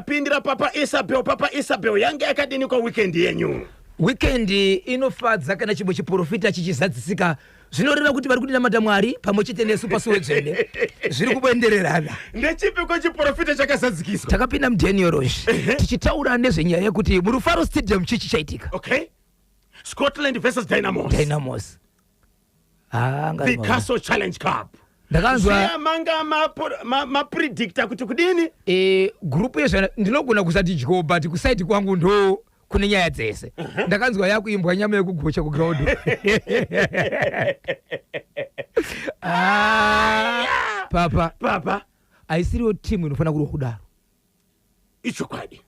Pindira Papa Isabel yange yakadini kwa weekend yenyu. Weekend inofadza kana chimwe chiprofita chichizadzisika zvinoreva kuti vari kudina madamwari pamwe chete nesuper swedzende zviri kubendererana. Ndechipi kwa chiprofita chakazadzikiswa? Takapinda mudaniel rosh tichitaura nezvenyaya yekuti murufaro stadium chichaitika. Okay. Scotland versus Dynamos. The Castle Challenge Cup. Ndakanzwa manga ma predictor kuti kudini? Group yezvana ndinogona kusati dyo but kusaiti kwangu ndo kune nyaya dzese. Ndakanzwa yakuimbwa nyama yekugocha ku ground. Papa aisiriwo team inofana kuri kudaro. Ichokwadi.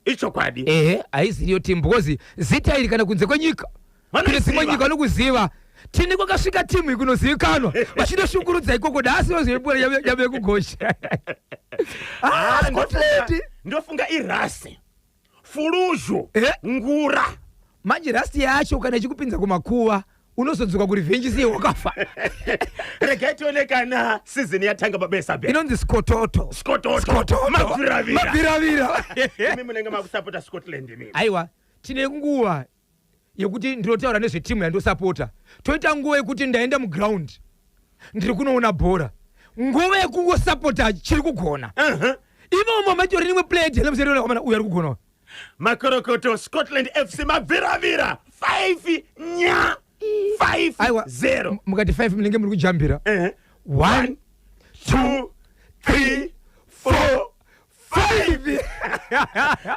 Ichokwadi. Aisiriwo team because zita ili kana kunze kwenyika. Kune dzimwe nyika nokuziva. Tini kwakasvika timu ikunozivikanwa vachinoshungurudza ikoko dasi ozvibura yave kugosha. Scotland ndofunga irasi fulujo ngura manje rasi yacho kana ichikupinza kumakuva unozodzoka kurevenge siye wakafa. Regai tionekana season yatanga babesa be inonzi skototo maviravira. Mimi munenge makusapota Scotland mimi. Aiwa tine nguva yekuti ndirotaura nezvetimu yandosapota. Toita nguva yekuti ndaenda muground ndiri kunoona bhora. Nguva yekungosapota chiri kugona. Imomo matori nimwe player television kamana uya ari kugona. Makorokoto Scotland FC maviravira 5-0. Mukati 5 munenge muri kujambira. 1 2 3 4 5.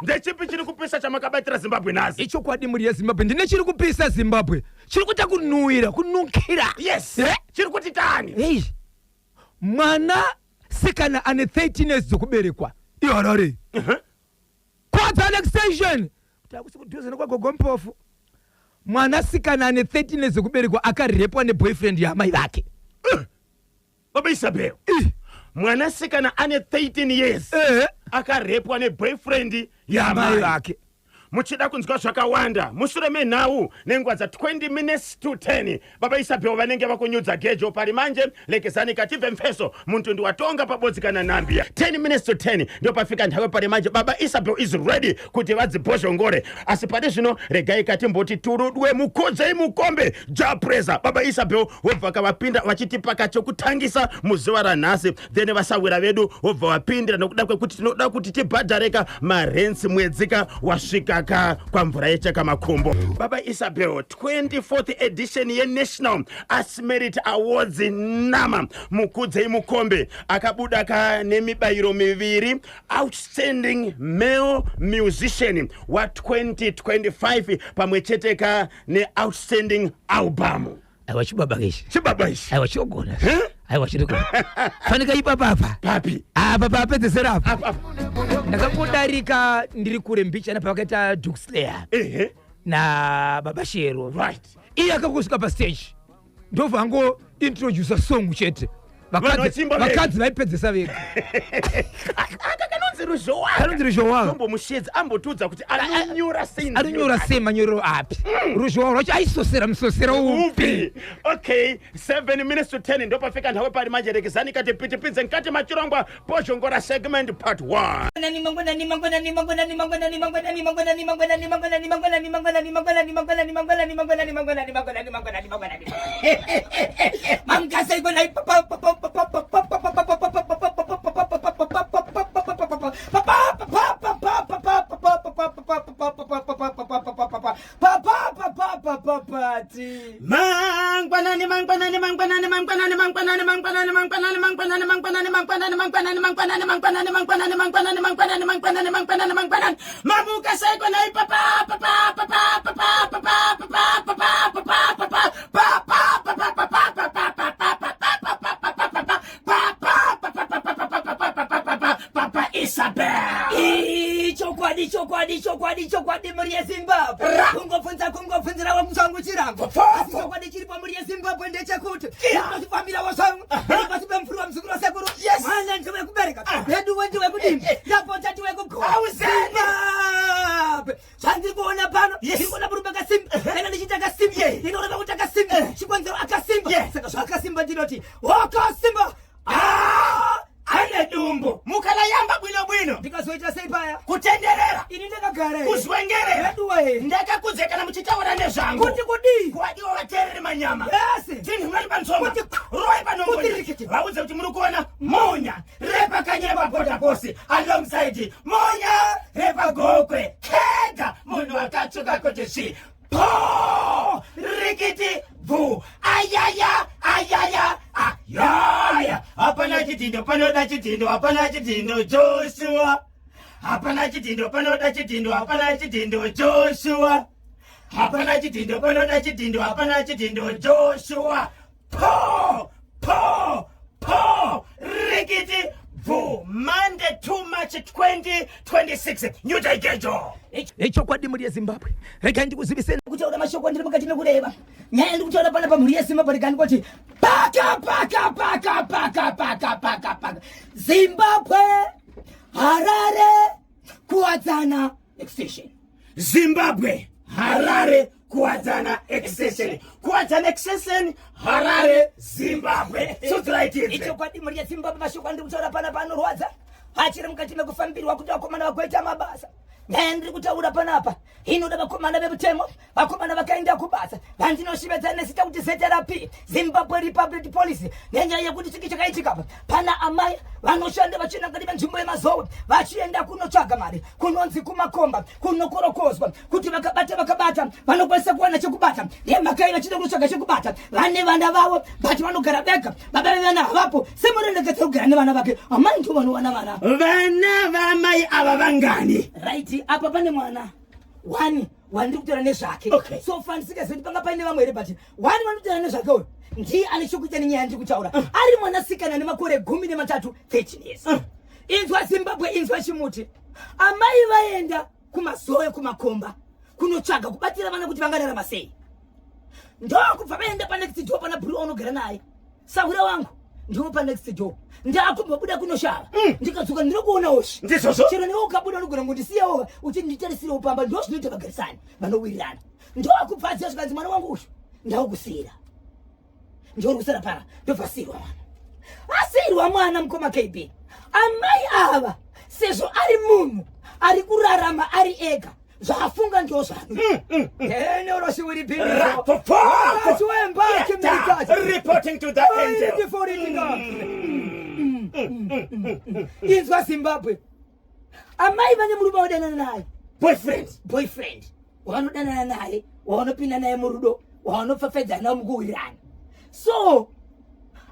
Ndechipi chiri kupisa chamakabatira Zimbabwe nazi? Icho kwadi muri yeZimbabwe ndine chiri kupisa Zimbabwe. Chiri kuita kunukira. Yes. Chiri kuti tani? Hey. Mwana sikana ane 13 years zokuberekwa. Iharare. Quarter extension. Takusi kuduze nokwa gogompofu. Mwana sikana ane 13 years zokuberekwa akarepwa ne boyfriend ya mai vake. Baba Isabel. Mwana sikana ane 13 years. Akarepwa ne boyfriend ya mai vake. Muchida kunzwa zvakawanda mushure menhau nenguva dza 20 minutes to 10 Baba Isabel vanenge vakunyudza gejo pari manje lekezani kative mfeso muntu ndiwatonga pabodzi kana nambia 10 minutes to 10 ndio pafika nthawe pari manje Baba Isabel is ready kuti vadzibhozhongore asi pari zvino regai kati mboti turudwe mukodze mukombe japreza Baba Isabel wobva kavapinda vachiti pakati chokutangisa muzuva ranhasi then vasawira vedu wobva vapindira nokuda kwekuti tinoda kuti tibhadhareka marensi mwedzika wasvika kwa mvura yechaka makumbo. Baba Isabel 24th edition ye National Arts Merit Awards nama mukudze mukombe akabuda ka nemibayiro miviri outstanding male musician wa 2025 pamwe chete ka ne outstanding album. Aiwa chibabagishi. Aiwa chogona. Aiwa chiriko. Fanika ipapa. Papi. Papa pedzesera. Ndakakudarika ndiri kure mbicha na pakaita Duke Slayer. Na Baba Shero. Right. Iye akakusvika pa stage. Ndobva ango introduce song chete. Vakadzi vaipedzesa vega. Kanonzi ruzhowa. Tombo mushedzi ambotudza kuti arinyora sei manyoro api. Ruzhowa rwacho aisosera musosera upi. Okay, 7 minutes to 10 ndo pafika nthawe pari manje rekezani kati pitipidze nkati machirongwa bhozhongora segment part 1. Chokwadi muri yeZimbabwe. Kungofunzira wa musangu chirango. Chokwadi chiri pa muri yeZimbabwe ndechekuti. Ndosifambira wasangu. Ndipasibe mfuru wa mzukuru sekuru. Mwana ndiwe kubereka. Hedu wendi wekudini. Yapota ndiwe kugoma. Zimbabwe. Chandi kuona pano. Ndikona burubaka Simba. Ena ndichitaka Simba. Ndinoona kutaka Simba. Chikwanzero akasimba. Saka zvakasimba ndinoti. Waka Simba. Ane dumbo. Mukala yamba bwino. ndakazoita sei paya kutenderera ini ndakagara kuzwengerera aduwe ndakakuzekana muchitaura nezvangu kuti kudi kwadiwo vateereri manyama yes tinhu mari pansoma Kuti- roi panongonya vaudze kuti muri kuona monya repakanyema potaposi alongside monya repagokwe kega munhu akatsvuka kuti zvi po rikiti bvu ayaya ayaya ayaya hapana chidhindo panoda chidhindo hapana chidhindo Joshua hapana chidhindo panoda chidhindo hapana chidhindo Joshua hapana chidhindo panoda chidhindo hapana chidhindo Joshua po po po rikiti bvu Monday 2 March 2026 nyutaigejo echokwadi muri yezimbabwe rega ndikuziviseni kutaura mashoko ndiri mukati mekureva nyaya ndiri kutaura pana pamhuri yezimbabwe rega ndikoti paka zimbabwe harare kuwadzana extension Zimbabwe Harare kuwadzana extension Harare Zimbabwe sotraitizve ichokwadi muri yezimbabwe mashoko andiri kutaura pana panorwadza achiri mukati mekufambirwa kuti vakomana vagoita mabasa nyaya ndiri kutaura panapa inoda vakomana vemutemo vakomana vakaenda kubasa vandinoshivedzana nezita kuti ZRP Zimbabwe Republic Police nenyaya yekuti chiki chakaitikapa pana amai vanoshanda vachinangani venzvimbo yemazowe vachienda kunotsvaga mari kunonzi kumakomba kunokorokozwa kuti vakabata vanokwanisa kuwana chekubata nemakai vachida kunotsvaga chekubata vane vana vavo bati vanogara vega baba vevana havapo semurendeketse kugara nevana vake amai ndo vanowana vana vamai ava vangani right apa pane mwana wani wandiri kutaura nezvake Okay. so fandisikazoti panga paine vamwe here but wani vandikutaura nezvake uyu ndiye ane chokuita nenyaya ndiri kutaura ari mwanasikana nemakore 13 13 years inzwa Zimbabwe inzwa chimuti amai vaenda kumazowe kumakomba kunotsvaga kubatira vana kuti vangararama sei ndokubva vaenda panext door pana bhuru unogara naye saura wangu ndiwo panext door ndakumbobuda kunoshava ndikadzoka ndiri kuona oshi ndizvozvo chero newe ukabuda unogona ngondisiyawo uchinditarisire pamba ndo zvinoita vagarisani vanowirirana ndokubva aziva zvikanzi mwana wangu ushu ndaukusiyira ndiori kusara para ndobva siyirwa mwana asiyirwa mwana mukoma KB amai ava sezvo ari munhu ari kurarama ari ega zvafunga ndo zvanu reporting to the angel inzwa Zimbabwe amai vane murume wadanana naye boyfriend wanodanana naye wavanopinda naye murudo wavanopfapfedzana mukuwirirana so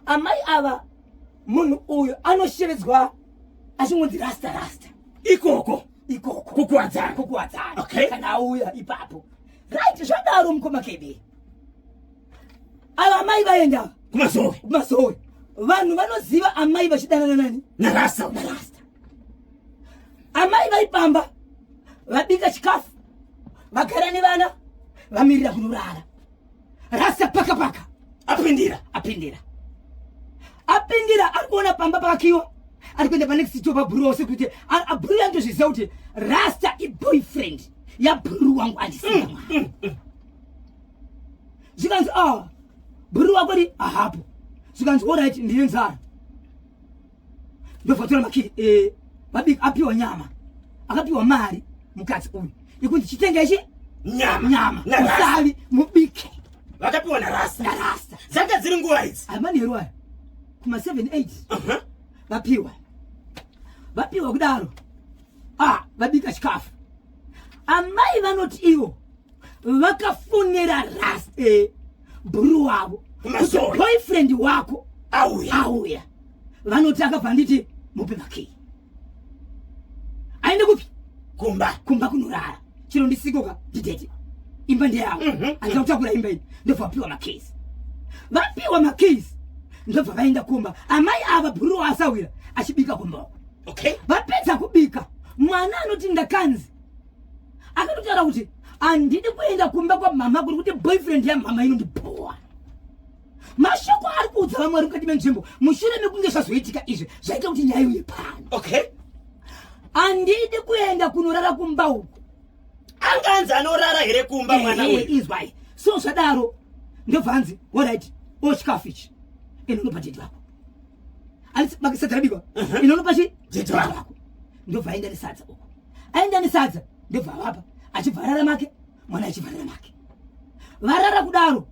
amai ava munhu uyu anoshevedzwa achingonzi rasta ikoko kukuwadzana Okay. kana auya ipapo right zvadaro mukoma KB ava amai vaenda kumazowe vanhu vanoziva amai vachidanana nani narasta amai vaipamba vabika chikafu vagara nevana vamirira kunorara rasta paka apindira ari kuona pamba pakakiwa ari kuenda panext door pabhuru wose kuti abhuru yandozviziva kuti rasta iboyfriend yabhuru wangu andisiya mwana zvikanzi bhuru wako ri ahapo zvikanzi allright ndine nzara ndobvatora makiri vabika apiwa nyama akapiwa mari mukadzi uyu ikunzi chitengechi nyama usavi mubike vakapiwa narasta dzanga dziri nguva idzi amanheru aya kuma 7-8 vapiwa kudaro vabika chikafu amai vanoti ivo vakafonera rasta bhuru wavo kuti boyfriend wako auya vanoti akabva nditi mupe makei aende kupi kumba kunorara chiro ndisikoka ndideti imba ndeyavo andida kutakura imba iyi ndobva vapiwa makezi vapiwa makezi ndobva vaenda kumba amai ava bhuru asawira achibika kumbako vapedza kubika mwana anoti ndakanzi akatotaura kuti handidi kuenda kumba kwamama kuri kuti boyfriend yamama inondipowa mashoko ari kuudza vamwe vari mukati menzvimbo mushure mekunge zvazoitika izvi zvaita kuti nyaya uye pano handidi kuenda kunorara kumba uku anganzi anorara here kumba mwana uyu izwai so zvadaro ndobvanzi allright ochikafu ichi inonopa dhedhi vako bakisati rabikwa inonopa chi dhedhi vako ndobva aenda nesadza uko. Aenda nesadza ndobva hapa achibvarara make, mwana achibvarara make. Varara kudaro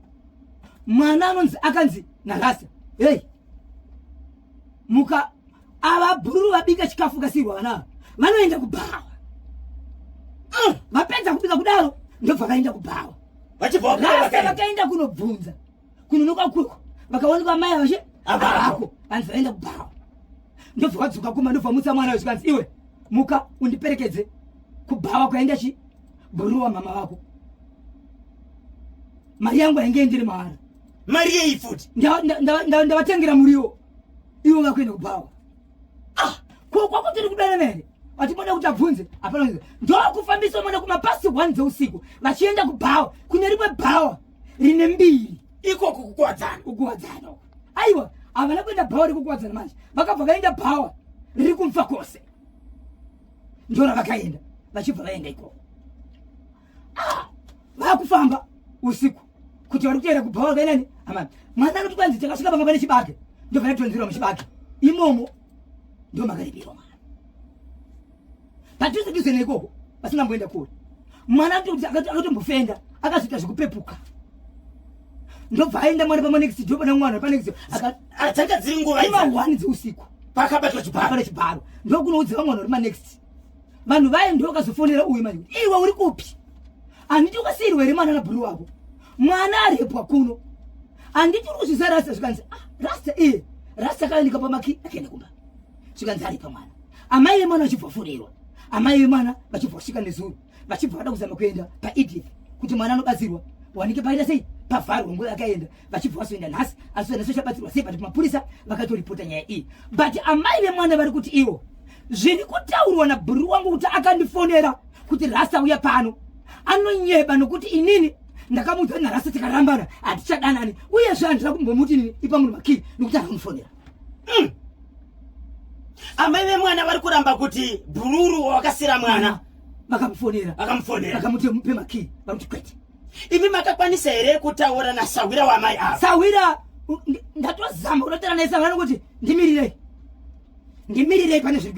mwana akanzi naRasta, hey, muka ava bhururu vabika chikafu kasirwa vana vanoenda kubhawa. Vapedza kubika kudaro ndobva vaenda kubhawa. Rasta vakaenda kunobvunza kunonoka kuko vakaonekwa mai vashe avako vanzi vaenda kubhawa. Ndobva vadzoka kuma ndobva mutsa mwana zvikanzi iwe muka undiperekedze kubhawa kwaenda chi bhururu wamama vako. Mari yangu ainge ndiri mahara. Mari yei futi ndavatengera muriwo iwo vakuenda kubhawa. Kwakutiri kudana nene vachimoda kuti abvunze hapana. Ndokufambisa mwana kumapasi 1 dzeusiku vachienda kubhawa kune rimwe bhawa rine mbiri ikoko kukuwadzana. Aiwa havana kuenda bhawa rikukuwadzana manje vakabva vaenda bhawa riri kumfa kwose. Ndora vakaenda vachibva vaenda ikoko. Vakufamba usiku kuti vari kutoenda kubhawa kainani amani. Mwana anoti kwanzi takasvika panga pane chibage ndobva yatonzerwa muchibage imomo ndo makaribirwa mwana. Padhuze neikoko vasingamboenda kure. Mwana akatombofenda akasvika zvekupepuka. Ndobva aenda mwana panext ndo pana mwana panext atanga dziri nguva ima 1 dzeusiku pakabatwa chibharo ndokunoudza mwana uri manext. Vanhu vaenda vakazofonera uyu manje iwe uri kupi? Anditi ukasiriwe ri mwana nabhuru wako mwana aripwa kuno. Anditi kuzvisa Rasta zvikanzi Rasta Rasta kaendika pamaki akaenda kumba zvikanzi ari pamwana. Amai vemwana vachibva furirwa, amai vemwana vachibva kusvika nezuro vachibva vada kuzama kuenda paEdith kuti mwana anobatsirwa wanike paita sei pavharwa nguva yakaenda vachibva vasoenda nhasi asi nhasi chabatsirwa sei but mapurisa vakatoripota nyaya iyi. But amai vemwana vari kuti iwo zviri kutaurwa nabhuru wangu kuti akandifonera kuti Rasta uya pano anonyeba nokuti inini ndakamudza naRasta tikarambana hatichadanani uyezve handira kumbomuti inini ipa munhu makii nokuti anomufonera. Amai vemwana vari kuramba kuti bhururu wakasira mwana vakamufonera vakamuti mupe makii vakuti kwete. Imi makakwanisa here kutaura naSawira wamai ava? Sawira ndatozama kunotera naye Sawira nokuti ndimirirei pane zviri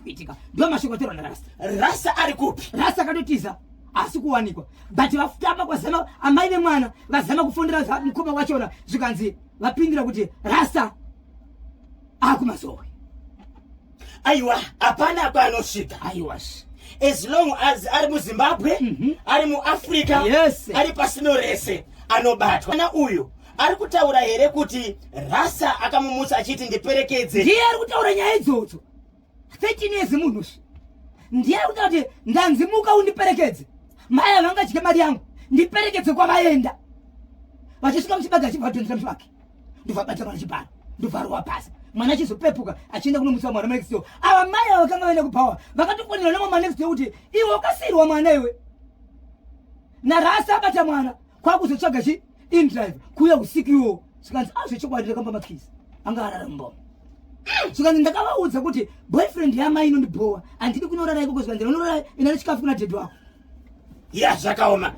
kuitika ndo mashoko atorwa naRasta. Rasta ari kupi? Rasta akatotiza asi kuwanikwa but vafutama kwazama amai vemwana vazama kufondera mukoma wachona zvikanzi vapindira kuti Rasta akumazowe. Aiwa hapana kwanosvika. Aiwash as long as ari muZimbabwe ari muAfrica yes, ari pasino rese anobatwa. Na uyu ari kutaura here kuti Rasta akamumutsa achiti ndiperekedze. Ndiye ari kutaura nyaya idzodzo 13 years munhu. Ndiye ari kutaura kuti ndanzimuka undiperekedze. Mai avangadye mari yangu ndiperekedze kwavaenda. Vachisvika muchibage achibva vatondera muchibage ndobva bata mwana chibharo ndobva arowa pasi. Mwana achizopepuka achienda kunomutsa mwana manext door. Ava mai ava vakanga vaenda kubhawa vakatofonera namwe manext door kuti iwe wakasirwa mwana iwe. naRasta abata mwana kwakuzotsvaga chi indrive kuya usiku iwo zvikanzi zvechokwadi ndakamba makisi anga arara mumbomo. Zvikanzi ndakavaudza kuti boyfriend yamai inondibhowa handidi kunorara ikoko. Zvikanzi unorara ina nechikafu kuna dhedhi wako. Zvakaoma.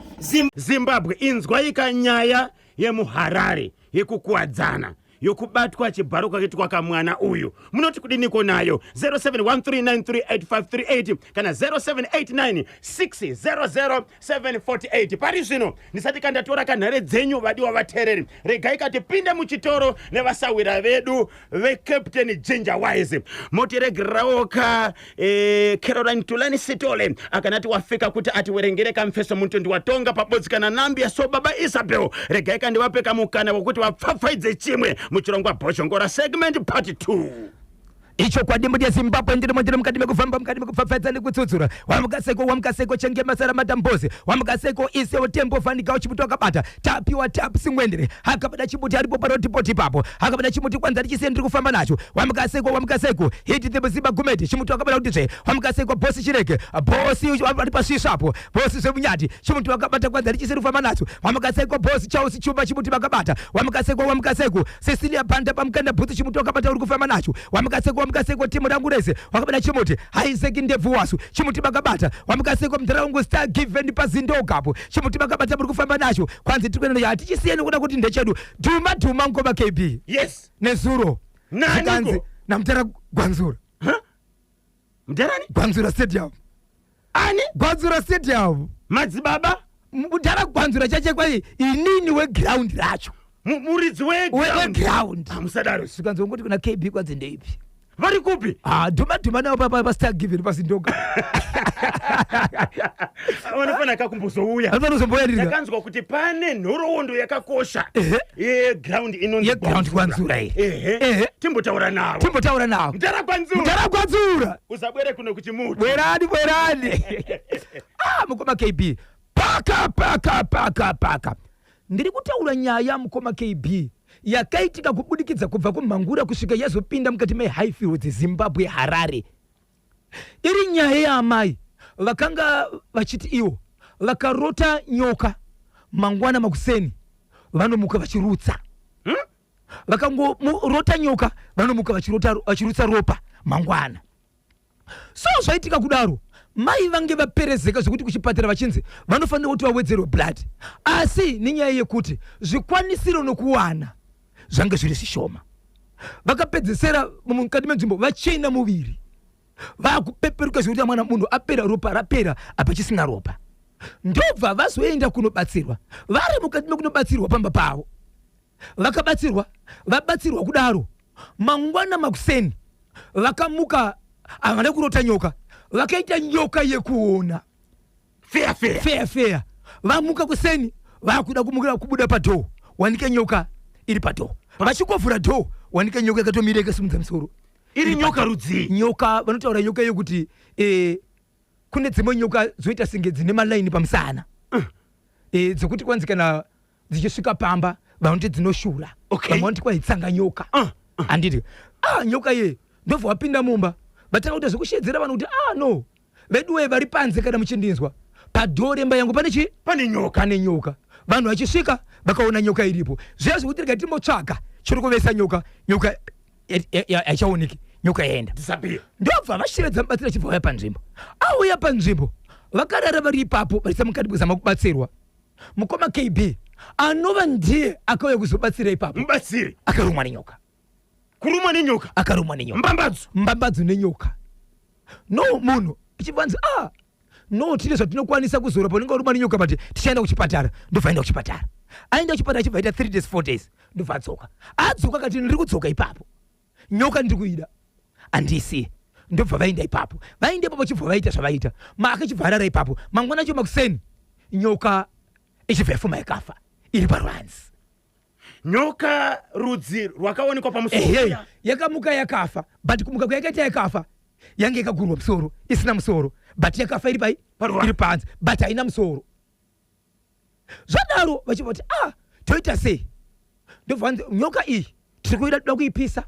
Zimbabwe inzwa ikanyaya yemuHarare yekukuwadzana yokubatwa chibharuka kitu kwa kamwana uyu. Munoti kudiniko nayo 0713938538 kana 0789600748. Pari zvino nisati kandatora kanhare dzenyu vadiwa vatereri regai kati pinde muchitoro nevasawira vedu veCaptain Ginger Wise motiregerawo ka Caroline Tulani Sitole akanati wafika kuti atiwerengere kamfeso mutondi watonga pabodzi kana nambi ya so baba Isabel regai kandivapeka mukana wokuti wapfapfaidze chimwe muchirongwa Boshongora segment part 2. icho kwadi Zimbabwe ndiri mukati mekufamba mukati mekupfapfaidza nekutsutsura wamukaseko chenge masara matambozi wamukaseko ise utembo fanika uchimuti wakabata tapiwa tapu singwendere hakabada chimuti aripo parotipoti papo hakabada chimuti kwanza richise ndiri kufamba nacho wamukaseko hiti tebuziba gumeti chimuti wakabada kuti wamukaseko bosi chireke bosi ari pasvisapo bosi zvemunyati chimuti wakabata kwanza richise kufamba nacho wamukaseko bosi chausi chumba chimuti wakabata wamukaseko Cecilia Panda pamukanda bhuti chimuti wakabata uri kufamba nacho wamukaseko timu rangu rese wakabata chimuti Isaac ndebvu wasu chimuti bakabata wamukaseko mdharaungu star given pazindokapo chimuti bakabata muri kufamba nacho kwanzi tikuenda yati chisiyeni kuda kuti ndechedu dhuma ngoma KB yes nezuro nani namtara Gwanzura Mdarani? Gwanzura Stadium. Ani? Gwanzura Stadium. Madzibaba? Mudara Gwanzura chache kwa inini we ground racho. Muridzi we ground. Musadaro. Sikanzo ngoti kuna KB kwanze ndeipi. Vari kupi? Duma nao pa star given pasindoka. Wanafana kakumbuzouya. Anozomboya ndika. Yakanzwa kuti pane nhoroondo yakakosha. Ground inonzi. Ye ground Gwanzura iyi. Timbotaura nawo. Mdara Gwanzura. Usabwere kuno kuti mutu. Bwerani. Mukoma KB. Paka. Ndiri kutaura nyaya mukoma KB. Yakaitika kubudikidza kubva kumangura kusvika yazopinda mukati meHighfields Zimbabwe Harare. Iri nyaya yaamai vakanga vachiti iwo vakarota nyoka mangwana makuseni vanomuka vachirutsa. Vakangorota nyoka vanomuka vachirutsa ropa mangwana. So zvaitika kudaro mai vange vaperezeka zvokuti kuchipatara vachinzi vanofanira kuti vawedzerwe blood. Asi nenyaya yekuti zvikwanisiro nokuwana zvanga zviri zvishoma, vakapedzesera mukati menzvimbo vachena muviri, vakupeperuka zvokuti mwana munhu apera ropa rapera apa chisina ropa. Ndobva vazoenda kunobatsirwa. Vari mukati mekunobatsirwa pamba pavo vabatsirwa kudaro mangwana makuseni vakamuka havana kurota nyoka, vakaita nyoka yekuona fair. Vamuka kuseni vakuda kumukira kubuda padhoo wanike nyoka iri padhoo. Vachikovhura dhoo wanike nyoka yakatomira ikasimudza musoro. Iri nyoka rudzi. Nyoka vanotaura nyoka yokuti kune dzimwe nyoka zoita senge dzine malaini pamusana. Dzokuti kwanzi kana dzichisvika pamba vanoti dzinoshura. Vamwe vanoti kwaitsanga nyoka. Anditi nyoka ye ndobva wapinda mumba vatanga kuti zvekushedzera vanhu kuti no veduwe vari panze kana muchindinzwa padhoo remba yangu pane nyoka. Vanhu vachisvika vakaona nyoka iripo. Zviya zvekuti rega timotsvaga chiri kuvesa nyoka haichaoneki, nyoka yaenda. Ndobva vashevedza mubatsiri achibva auya panzvimbo. Auya panzvimbo vakarara vari ipapo varisa mukati kuzama kubatsirwa. Mukoma KB anova ndiye akauya kuzobatsira ipapo. Mubatsiri akarumwa nenyoka. Kurumwa nenyoka? Akarumwa nenyoka. Mbambadzo nenyoka. No munhu ichivanzi no tine zvatinokwanisa kuzora paunenge warumwa nenyoka but tichaenda kuchipatara. Ndobva aenda kuchipatara. Aenda kuchipatara achibva aita 3 days 4 days. Ndobva adzoka. Adzoka akati ndiri kudzoka ipapo. Nyoka ndiri kuida. Andisi. Ndobva vaenda ipapo. Vaenda ipapo chibva vaita zvavaita. Akachibva arara ipapo. Mangwana acho makuseni nyoka ichibva yafuma yakafa iri paruanzi. Nyoka rudzi rwakaonekwa pamusoro. Yakamuka yakafa but kumuka kwayakaita yakafa yange yakagurwa musoro isina musoro but yakafa iri panze but haina musoro. Zvadaro vachibva kuti toita sei? Ndobva nyoka iyi tiri kuida kuipisa.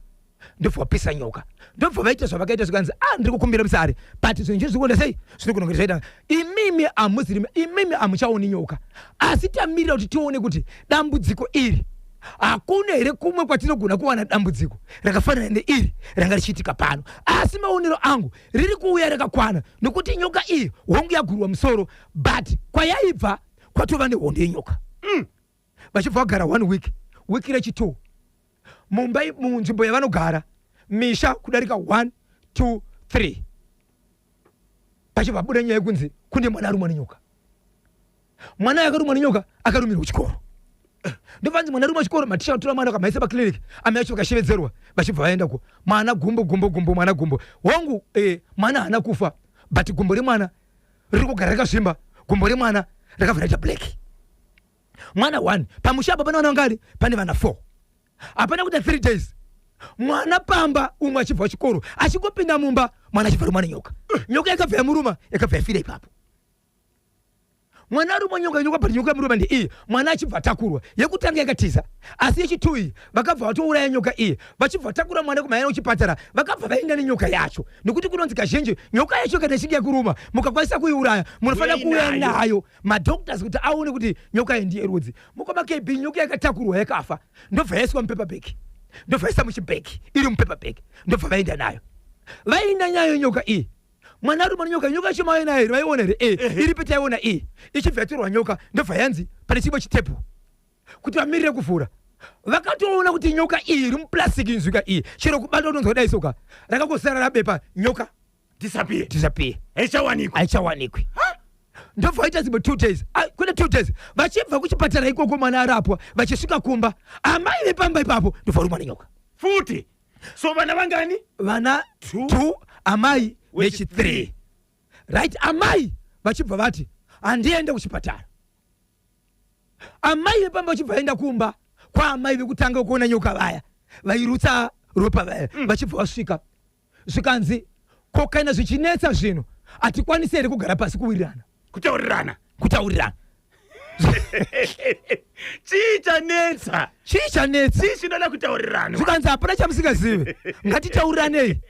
Ndobva wapisa nyoka. Ndobva vaita zvavakaita zvikanzi ndiri kukumbira musare but zvinhu zvinokuona sei zvinogona kuti zvaita imimi amusirimi, imimi amuchaoni nyoka, asi tamirira kuti tione kuti dambudziko iri hakuna here kumwe kwatinogona kuwana dambudziko rakafanana neiri ranga richiitika pano. Asi maonero angu riri kuuya rakakwana nokuti nyoka iyi hongu yagurwa musoro but kwayaibva kwatova nehondo yenyoka. Vachibva vagara 1 week, wiki rechi2 Mumbai munzvimbo yavanogara misha kudarika 1 2 3 pachibva buda nyaya yekunzi kune mwana arumwa nenyoka. Mwana yakarumwa nenyoka akarumirwa kuchikoro. Ndovanzi mwana arumwa chikoro maticha atora mwana akamaisa pakliniki ame acho vakashevedzerwa vachibva vaenda ko mwana gumbo mwana gumbo hongu mwana haana kufa but gumbo remwana riri kugara rakazvimba, gumbo remwana rakabva raita black. Mwana 1 pamusha apa pane vana vangari? Pane vana 4. Hapana kuita 3 days mwana pamba umwe achibva chikoro achingopinda mumba mwana achibva rumwa nenyoka. Nyoka yakabva yamuruma yakabva yafira ipapo. Mwana arumwa nyoka pati nyoka yamuruma ndeiyi mwana achibva takurwa. Yekutanga yakatiza asi yechi2 iyi vakabva vatouraya nyoka iyi vachibva takura mwana kumaenda kuchipatara vakabva vaenda nenyoka yacho nokuti kunonzi kazhinji nyoka yacho kana ichinge yakuruma mukakwanisa kuiuraya munofanira kuuya nayo madhoktors kuti aone kuti nyoka iyi ndiye rudzi. Mukoma KB nyoka yakatakurwa yakafa ndobva yaiswa mupepabheki, ndobva yaisa muchibheki iri mupepabheki ndobva vaenda nayo. Vaenda nayo nyoka iyi mwana arumwa nenyoka. Nyoka yacho maina here vaiona here iri petaiona iyi ichibva yatorwa nyoka ndobva yanzi pane chimwe chitepu kuti vamirire kuvhura. Vakatoona kuti nyoka iyi iri muplastic inzwika iyi chero kubata unonzwa dai soka rakangosara rabepa nyoka disappear aichawanikwi ndobvaita zimwe 2 days kune 2 days vachibva kuchipatara ikoko mwana arapwa vachisvika kumba amai vepamba ipapo ndobva uri mwana nyoka futi. So vana vangani? Vana 2 amai vechi 3 right. Amai vachibva vati handiende kuchipatara. Amai vepamba vachibva vaenda kumba kwa amai vekutanga kuona nyoka vaya vairutsa ropa vaya vachibva vasvika zvikanzi kokaina zvichinetsa zvino hatikwanisi here kugara pasi kuwirirana kutaurirana chichanetsa chinoda kutaurirana zvikanzi hapana chamusingazive ngatitaurirane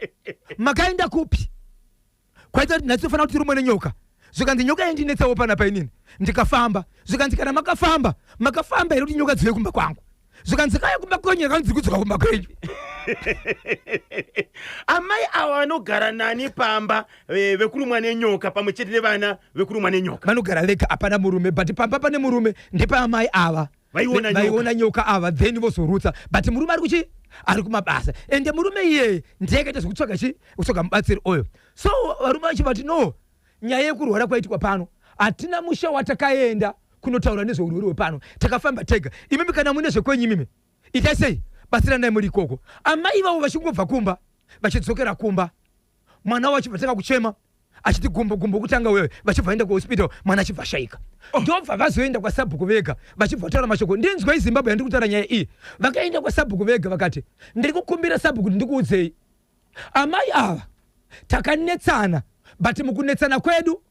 makaenda kupi kwaita kuti nhatsofanira kuti tiri rumwe nenyoka zvikanzi nyoka yendinetsawo pana painini ndikafamba zvikanzi kana makafamba here kuti nyoka dzive kumba kwangu zvikanzi kaya kumba kwenyu yakanzi kudzoka kumba kwenyu. Amai ava vanogara nani pamba vekurumwa nenyoka pamwe chete nevana vekurumwa nenyoka vanogara vega hapana murume but pamba pane murume ndepaamai ava vaiona nyoka ava then vozorutsa but murume ari kumabasa ende murume iyeye ndiye akaita zvekutsvaga mubatsiri oyo. So varume vachivati no, nyaya yekurwara kwaitikwa pano hatina musha watakaenda kunotaura nezveurwere hwepano takafamba tega. Imimi kana mune zvekwenyu imimi itai sei batsiranai muri ikoko. Amai vavo vachingobva kumba vachidzokera kumba mwana wavo achibva taka kuchema achiti gumbo kutanga wewe vachibva enda kuhospital mwana achibva shaika. Ndobva vazoenda kwasabhuku vega vachibva taura mashoko ndinzwa iZimbabwe yandiri kutaura nyaya iyi. Vakaenda kwasabhuku vega vakati ndiri kukumbira sabhuku kuti ndikuudzei amai ava takanetsana but mukunetsana kwedu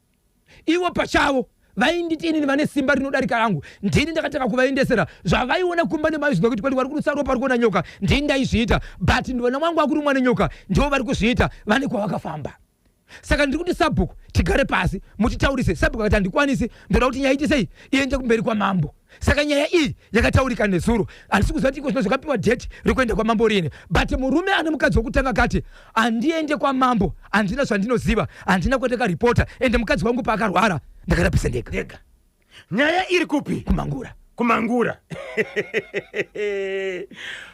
ivo pachavo vainditi inini vane simba rinodarika rangu ndini ndakataka kuvaendesera zvavaiona kumba nemaiziva kuti kwati vari kurutsa ropa vari kuona nyoka ndini ndaizviita but ndivana mwangu vakurumwa nenyoka ndivo vari kuzviita vane kwavakafamba. Saka ndiri kuti sabhuku tigare pasi mutitaurise. Sabhuku akati handikwanisi ndoda kuti nyaya iti sei iende kumberi kwamambo. Saka nyaya iyi yakataurika nezuro handisi kuziva kuti iko zvakapiwa dheti rekuenda kwamambo riine but murume ane mukadzi wokutanga kati handiende kwamambo handina zvandinoziva handina kuendeka ripota ende mukadzi wangu paakarwara ndakarapisa ndega. Nyaya iri kupi? Kumangura.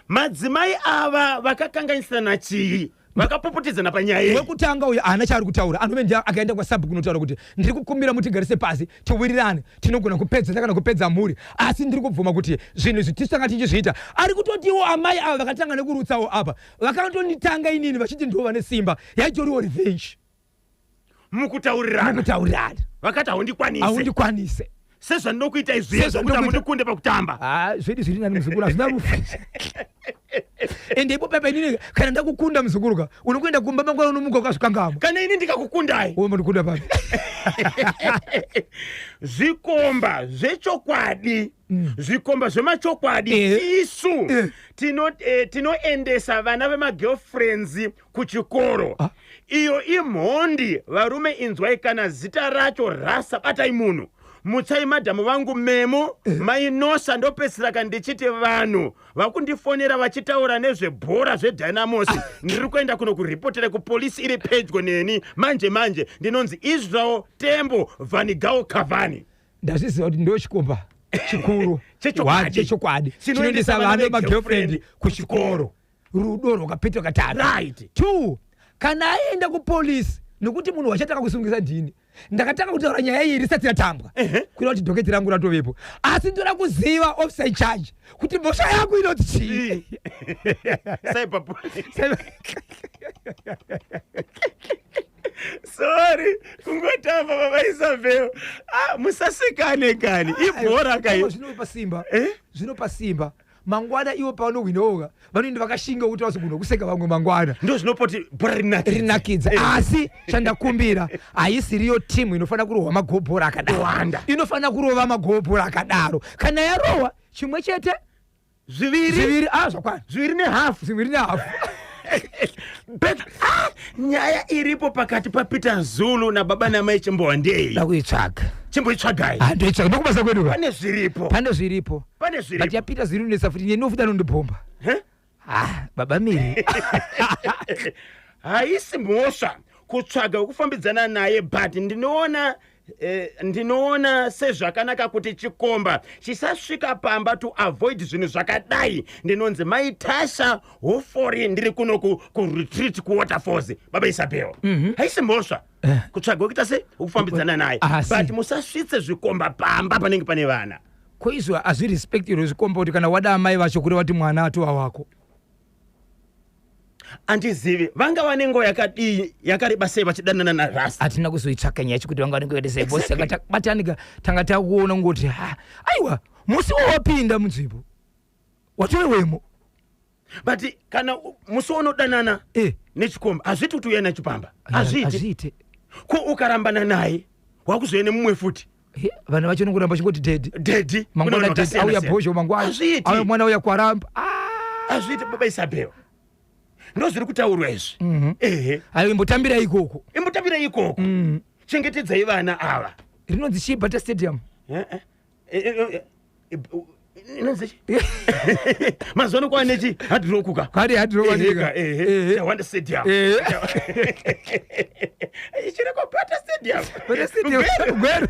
Madzimai ava vakakanganisana chii vakapopotedzana panyaya wekutanga uyu haana chaari kutaura anoenda akaenda kwasabhuku kunotaura kuti ndiri kukumbira mutigarise pasi tiwirirane tinogona kupedza kana kupedza mhuri asi ndiri kubvuma kuti zvinhu izvi tisanga tichizviita. Ari kutotiwo amai ava vakatanga nekurutsawo apa vakandonitanga inini vachiti ndivo vane simba yaitoriwo revenge mukutaurirana vakati haundikwanise sezvandinokuita izvizvo kuti hamundikunde pakutamba. Zvedi zviri nani muzukuru hazvina rufu ende ipo pepa inini kana ndakukunda muzukuruka unokuenda kumba mangwana unomuka ukazvikangama kana ini ndikakukundai uwe mundikunda papi. Zvikomba zvechokwadi zvikomba zvemachokwadi isu tinoendesa vana vemagirlfriends kuchikoro. Iyo imhondi varume inzwai kana zita racho rasa batai munhu mutsai madhamu vangu memo mainosa ndopedzisira kana ndichiti vanhu vakundifonera vachitaura nezvebhora zvedynamos ndiri kuenda kuno kuripotera kupolisi iri pedyo neni manje ndinonzi Israel Tembo Vanigao Cavani. Ndazviziva kuti ndo chikomba chikuru chechokwadi chinoendesa vana vemagirlfriend kuchikoro rudo rwakapetwa katatu. Right. 2 kana aenda kupolisi nekuti munhu wachataka kusungisa ndini ndakataka kutaura nyaya iyi risati yatambwa kuita kuti dhoketi rangu ratovepo asi ndoda kuziva officer in charge kuti mhosva yangu inoti chii. Sorry kungotamba baba Isabel musasikane kani ibhora kai zvinopa simba mangwana iwo pavanowinoga vanoenda vakashinga kuti vasogona kuseka vamwe mangwana ndo zvinopoti bhora rinakidza. Asi chandakumbira haisiriyo timu inofanira kurohwa magobhora akadaro inofanira kurova magobhora akadaro kana yarohwa chimwe chete zviviri zvakwana 2.5 nyaya iripo pakati paPeter Zulu nababa namai Chimbowa ndei ndakuitsvaga chimboitsvagai ndoitsvaga ndokubasa kwedu pane zviripo but yaPeter Zulu nesafuti nenofuta nondibhomba baba miri haisi mhosva kutsvaga kufambidzana naye but ndinoona ndinoona sezvakanaka kuti chikomba chisasvika pamba to avoid zvinhu zvakadai. Ndinonzi maitasha hofori ndiri kuno kuretreat kuwaterfalls baba Isabel. Haisi mhosva kutsvaga kuita se ukufambidzana naye, but musasvitse zvikomba pamba panenge pane vana. Koizwa azvirespectiro zvikomba kuti kana wada amai vacho kuri vati mwana atova wako. Andizivi vanga vanengo yakareba sei vachidanana naRasta. Atina kuzoitsvaka nyaya kuti vanga vanenge sei boss yakabatanika tanga takuona ngoti aiwa musi wapinda munzvimbo watowemo. But kana musi unodanana nechikomba azviti kuti uya nachipamba azviti ko ukarambana naye wakuzoene mumwe futi. Vana vacho nongoramba chingoti dedi mangwana dedi auya bhozho mangwana auya mwana uya kwaramba azviti baba Isabel. Ndozviri kutaurwa izvi. Ayo imbotambira ikoko. Chengetedzai vana ava. Rinonzi Chibata Stadium. Inonzi mazono kwa nechi Hard Rock ka. Kari Hard Rock nika. Wanda Stadium. Ichireko Bata Stadium. Gwero.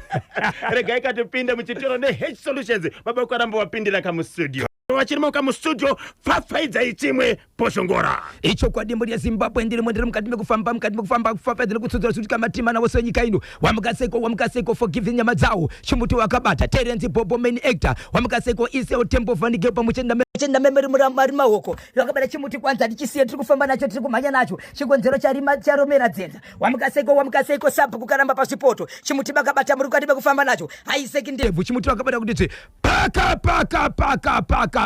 Regai katipinda muchitoro ne H Solutions. Baba ukaramba wapindira kamu studio. Wachirimo kamu studio fafaidza ichimwe poshongora. Icho kwa dimbo ya Zimbabwe ndiri mwendere mukati mekufamba kufafaidza nekutsudzura kuti kamatima nawo senyika ino. Wamukaseko forgiving nyama dzawo. Chimuti wakabata Terence Bobo main actor. Wamukaseko ise tempo vanike pamuchenda memeri muramari maoko. Wakabata chimuti kwanza ndichisiye tiri kufamba nacho tiri kumhanya nacho. Chigonzero charomera dzenza. Wamukaseko sapu kukaramba pasipoto. Chimuti bakabata muri kati mekufamba nacho. Haiseki ndebvu chimuti wakabata kuti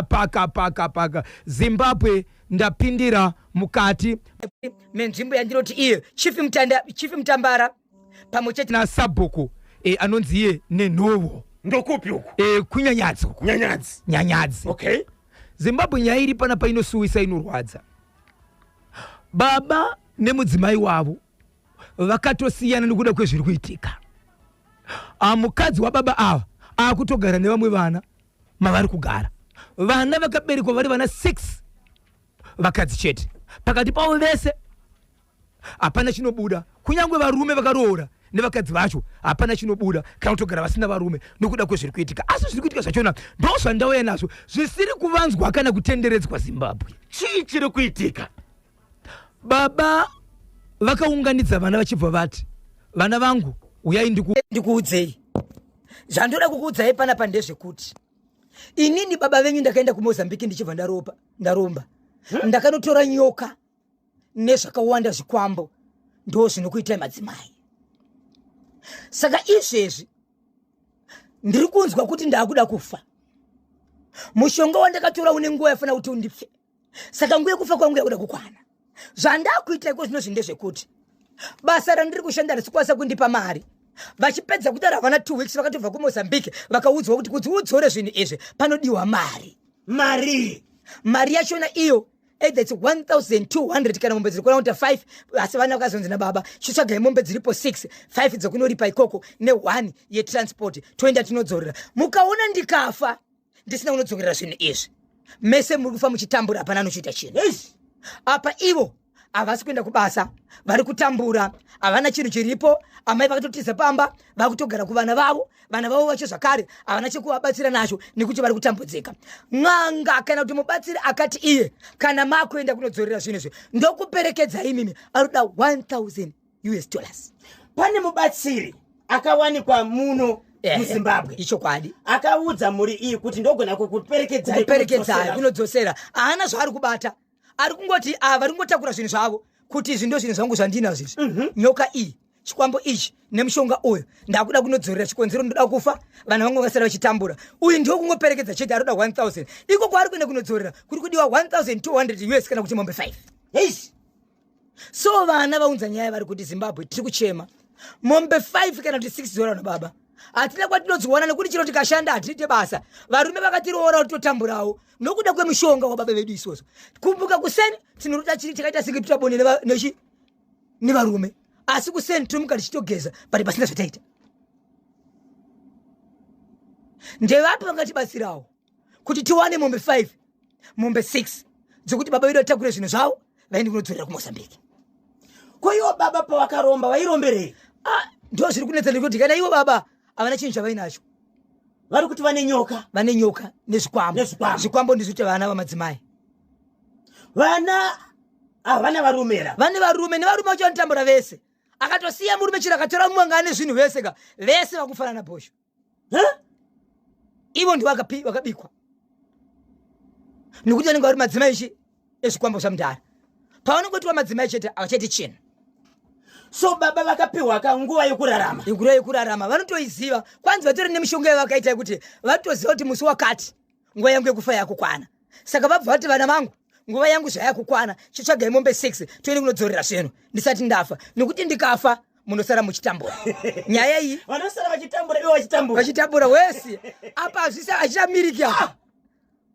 paka Zimbabwe ndapindira mukati menzvimbo yandinoti iye chief mtambara pamwechete na Sabhuku anonzi iye nenhovo ndokupi uko nyanyadzi. Okay. Zimbabwe nyaya iri pana painosuwisa inorwadza. Baba nemudzimai wavo vakatosiyana nekuda kwezviri kuitika. Mukadzi wababa ava akutogara nevamwe vana mavari kugara. Vana vakaberekwa vari vana 6 vakadzi chete. Pakati pavo vese hapana chinobuda. Kunyangwe varume vakaroora nevakadzi vacho hapana chinobuda kana kutogara vasina varume nokuda kwezviri kuitika. Asi zviri kuitika zvachona ndo zvandauya nazvo zvisiri kuvanzwa kana kutenderedzwa Zimbabwe. Chii chiri kuitika? Baba vakaunganidza vana vachibva vati vana vangu uyai ndikuudzei. Zvandoda kukuudzai panapa ndezvekuti inini baba venyu ndakaenda kuMozambique ndichibva ndaromba. Ndakanotora nyoka nezvakawanda zvikwambo ndo zvinokuitai madzimai. Saka izvezvi ndiri kunzwa kuti ndakuda kufa. Mushonga wandakatora une nguva yafana kuti undipfe. Saka nguva yekufa kwangu yakuda kukwana. Zvandakuita iko zvino ndezvekuti basa randiri kushanda risikwanisa kundipa mari. Vachipedza kutaura vana 2 weeks vakatobva kuMozambique vakaudzwa kuti udzore zvinhu izvi panodiwa mari. Mari yachona iyo that's 1,200 kana mombe dziri kuona kuti 5 asi vana vakazonzi nababa chitsvagai mombe dziripo 6 5 dzokunoripa ikoko ne1 yetransport toenda tinodzorera. Mukaona ndikafa ndisina unodzorera zvinhu izvi mese muri kufa muchitambura hapana anochiita chinhu. Apa ivo havasi kuenda kubasa vari kutambura havana chinhu chiripo. Amai vakatotiza pamba vakutogara kuvana vavo. Vana vavo vacho zvakare havana chekuvabatsira nacho nekuti vari kutambudzika. N'anga kana kuti mubatsiri akati iye kana makuenda kunodzorera zvinhu izvi ndokuperekedza imimi arikuda $1,000. Pane mubatsiri akawanikwa muno muZimbabwe. Icho kwadi akaudza muri iyi kuti ndogona kukuperekedzai kunodzosera. Haana zvaari kubata. Ari kungoti vari kungotakura zvinhu zvavo kuti izvi ndo zvinhu zvangu zvandinazvo izvi. Nyoka iyi chikwambo ichi nemushonga uyu ndakuda kunodzorera chikonzero ndoda kufa vana vangu vakasara vachitambura. Uyu ndio kungoperekedza chete aroda 1,000. Iko kwaari kuenda kunodzorera kuri kudiwa $1,200 kana kuti mombe 5. So vana vaunza nyaya vari kuti Zimbabwe tiri kuchema mombe 5 kana kuti $6 baba. Hatina kwatinodziwana nekuti chiro tikashanda hatite basa. Varume vakatiroora kuti totamburawo nokuda kwemushonga wababa vedu isoso. Kumbuka kuseni tinoruda chiri takaita singe tutabone nevarume. Asi kuseni tinomuka tichitogeza pari pasina zvataita. Ndevapi vangatibatsirawo kuti tiwane mombe 5 mombe 6 dzokuti baba vedu vatakure zvinhu zvavo vaende kunodzorera kuMozambique. Ko iwo baba pavakaromba vairomberei? ndo zviri kunetsa nekuti kana iwo baba avana chinhu chavainacho vari kuti vane nyoka nezvikwambo ndizvo kuti vana vamadzimai vana havana varumera vane varume nevarume vacho vanotambura vese akatosiya murume chiro akatora mumwe anga ane zvinhu vese ka vese vakufanana bhosho ivo ndiwo vakabikwa nekuti vanenge vari madzimai ichi ezvikwambo zvamudhara pavanongotiwa madzimai chete avachaiti chinhu so baba vakapiwa kanguva yekurarama vanotoiziva kwanzi vatori nemishonga yavakaita yekuti vatoziva kuti musi wakati nguva yangu yekufa yakukwana saka vabva vati vana vangu nguva yangu zvayakukwana chitsvagai mombe 6 toende kunodzorera zvenu ndisati ndafa nekuti ndikafa munosara muchitambura nyaya iyi vanosara vachitambura ivo vachitambura wese apa hazvisa achichamiriki apa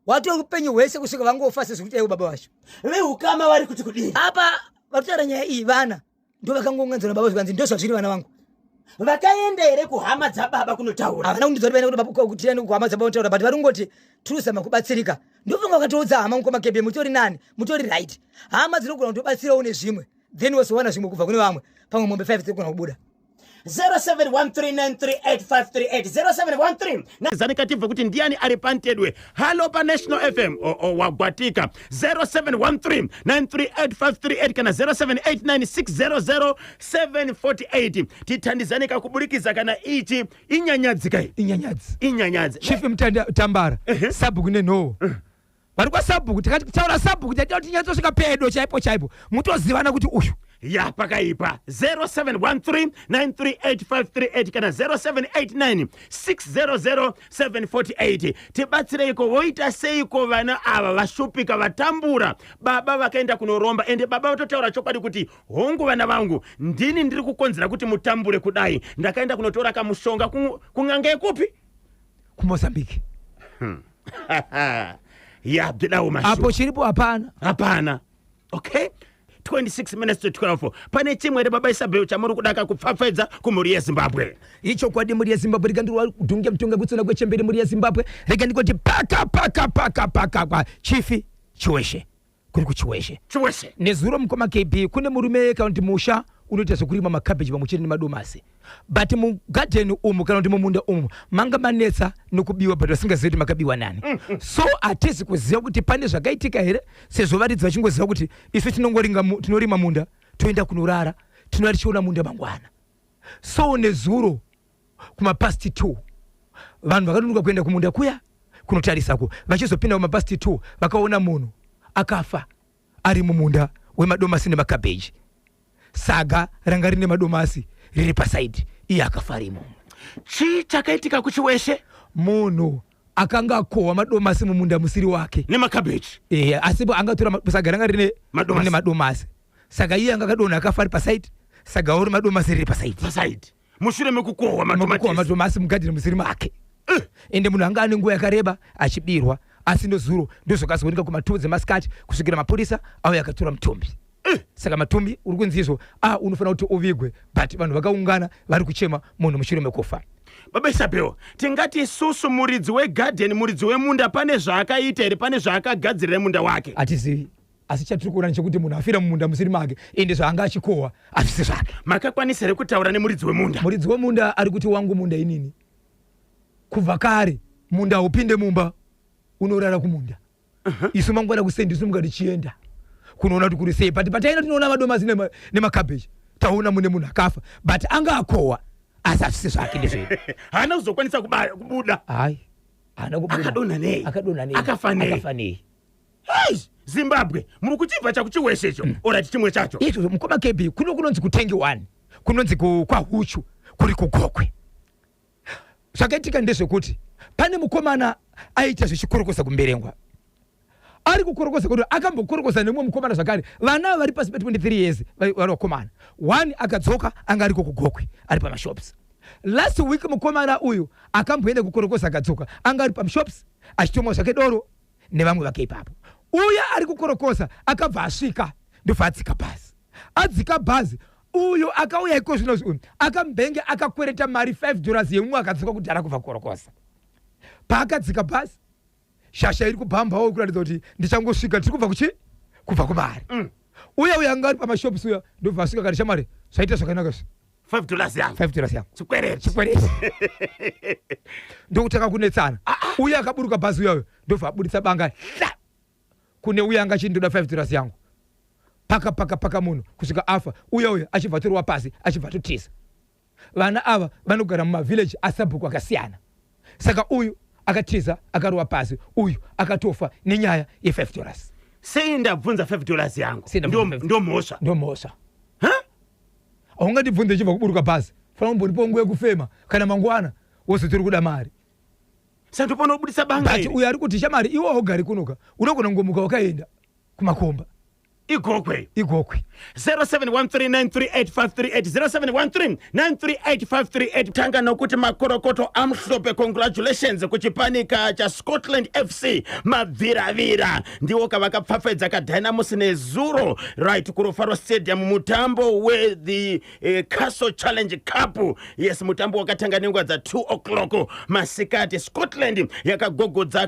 watokupenyu hwese kusvika vangofa sezvekuti aiwo baba vacho vehukama vari kuti kudii apa vatotaura nyaya iyi vana ndo vakangounganidzwa nababa zvikanzi ndo zvazviri vana vangu vakaenda here kuhama dzababa kunotaura havana kundidzwa kuti tiende kuhama dzababa kunotaura but vari kungoti turuzama kubatsirika ndofunga vakatoudza hama mukomakebe mutori nani mutori right hama dzinogona kutobatsirawo nezvimwe then wazowana zvimwe kubva kune vamwe pamwe mombe 5 dzigona kubuda 0713938538 zanika tibve kuti ndiani ari pantedwe halo paNational FM wagwatika 0713938538 kana 0789600748 tithandizanika kubudikiza kana ichi inyanyadzika inyanyadzi chief mtambara sabhuku nenhoho vari kwasabhuku tikataura sabhuku taita kuti nyatsosvika pedo chaipo mutozivana kuti uyu ya pakaipa 0713938538 kana 0789600748 tibatsireiko voita seiko vana ava vashupika vatambura baba vakaenda kunoromba ende baba vatotaura chokwadi kuti hongu vana vangu ndini ndiri kukonzera kuti mutambure kudai ndakaenda kunotora kamushonga kun'anga yekupi kuMozambique ya bdidawo mashu apo chiripo hapana okay 26 minutes to 12 pane chimwe re baba Isabel chamuri kudaka kupfapfedza kumuri yeZimbabwe icho kwadi muri yeZimbabwe rikandirwa kudhunge mutonga kutsona kwechemberi muri yeZimbabwe rega ndikoti paka kwa chifi chiweshe kuri kuchiweshe nezuro mukoma KB kune murume kaunti musha unoita zvekurima makabeji pamuchiri nemadomasi but mugarden umu kana kuti mumunda umu manga manetsa nokubiwa but vasingazivi kuti makabiwa nani so atisi kuziva kuti pane zvakaitika here sezvo varidzi vachingoziva kuti isu tinorima munda toenda kunorara tinova tichiona munda mangwana so nezuro kumapasti 2 vanhu vakanonoka kuenda kumunda kuya kunotarisako vachizopinda kumapasti 2 vakaona munhu akafa ari mumunda wemadomasi nemakabeji saga ranga rine madomasi riri pasaidi iye akafarimo chi chakaitika kuchiweshe munhu akanga akohwa madomasi mumunda musiri wake nemakabeji asipo angatora saga ranga rine madomasi saka iye anga akadonha akafa ari pasaidi saga uri madomasi riri pasaidi mushure mekukohwa madomasi mugadhini musiri make ende munhu anga ane nguva yakareba achibirwa asi ndozuro ndozvakazooneka kuma2 dzemasikati kusvikira mapurisa auya akatora mutumbi saka matumbi uri kunzizvo unofanira kuti uvigwe but vanhu vakaungana vari kuchema munhu mushure mekufa baba Isabel tingati isusu muridzi wegarden muridzi wemunda pane zvaakaita here pane zvaakagadzirira munda wake hatizivi asi chatiri kuona nechekuti munhu afira mumunda musiri make ende zvaanga achikohwa hazvisi zvake makakwanisa here kutaura nemuridzi wemunda ari kuti wangu munda inini kubva kare munda upinde mumba unorara kumunda isu mangwana kusendi isu munga tichienda kunoona kuti kuri sei but pataina tinoona madomasi nemakabeji taona mune munhu akafa but anga akohwa asi hazvisi zvake ndezvedu haana kuzokwanisa kubuda haana kubuda akadonha nei akafa nei Zimbabwe muri kuchibva chakuchiweshecho orati chimwe chacho izvo mukoma KB kunonzi kutengi 1 kunonzi kwahuchu kuri kugokwe zvakaitika ndezvekuti pane mukomana aita zvichikorokosa kumberengwa ari kukorokosa kuti akambokorokosa nemwe mukomana zvakare vana vari pasi pe23 years vari vakomana 1 akadzoka anga ariko kugokwe ari pamashops last week mukomana uyu akamboenda kukorokosa akadzoka anga ari pamashops achitomwa zvake doro nevamwe vake ipapo uya ari kukorokosa akabva asvika ndobva adzika bhazi adzika bhazi uyo akauya iko zvino zvino akambenge akakwereta mari $5 yemwe akadzoka kuti ara kubva kukorokosa paakadzika bhazi shasha iri kubhambawo kuratidza kuti ndichangosvika tiri kubva kumari uya anga ari pamashops uya ndobva asvika kati shamari zvaita zvakanaka $5 yangu $5 yangu chikwereti ndokutaka kunetsana uya akaburuka bhazi uyayo ndobva abudisa banga kune uya anga chindoda $5 yangu paka munhu kusvika afa uya achibva toriwa pasi achibva totiza vana ava vanogara mumavhileji asabhuku akasiyana saka uyu akatiza akarowa pasi uyu akatofa nenyaya ye$5 sei ndabvunza $5 yangu ndomhosva haungandibvunze chibva kuburuka bhazi fana kumbonipawo nguva yekufema kana mangwana wozotori kuda mari sandopona kubudisa banga but uyo ari kuti chamari iwo ugari kunoka unogona kungomuka wakaenda kumakomba igokwe 0713938538 tanga nokuti makorokoto amhlope congratulations kuchipanika cha Scotland FC mabviravira ndiwo kavakapfapfedza kaDynamos nezuro right kurofaro stadium mutambo the Castle Challenge Cup. Yes, mutambo wakatanga nenguva dza 2:00 masikati. Scotland yakagogodza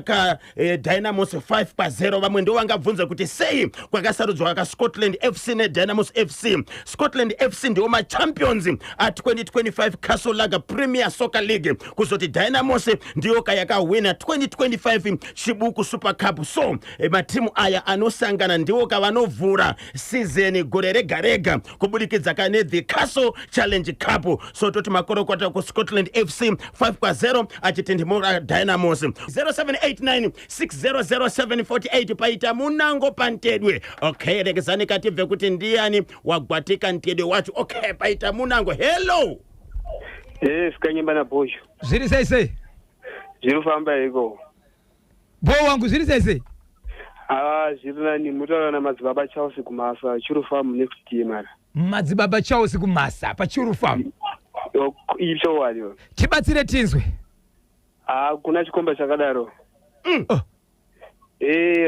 Dynamos 5-0. Vamwe ndo vangabvunza kuti sei kwakasarudzwa Scotland FC ne Dynamos FC. Scotland FC ndiwo champions at 2025 Castle Lager Premier Soccer League, kuzoti Dynamos ndiyo yakawina 2025 Chibuku Super Cup. So matimu aya anosangana ndiwo kavanovhura season gore rega kubudikidza kane the Castle Challenge Cup. So toti makorokota ku Scotland FC 5-0 achitendimura Dynamos. 0789600748 paita munango pantedwe. Okay, rekezani katibve kuti ndiani wagwatika ntedwe wacho. Okay, paita munango. Hello. Sikanyimba na Bosho. Zviri sei? Zviri famba iko. Bo wangu zviri sei? Zviri nani mutaura na madzibaba Chelsea kumasa Churu Farm next year mara. Madzibaba Chelsea kumasa pa Churu Farm. Icho walio. Chibatsire tinzwe. Kuna chikomba chakadaro.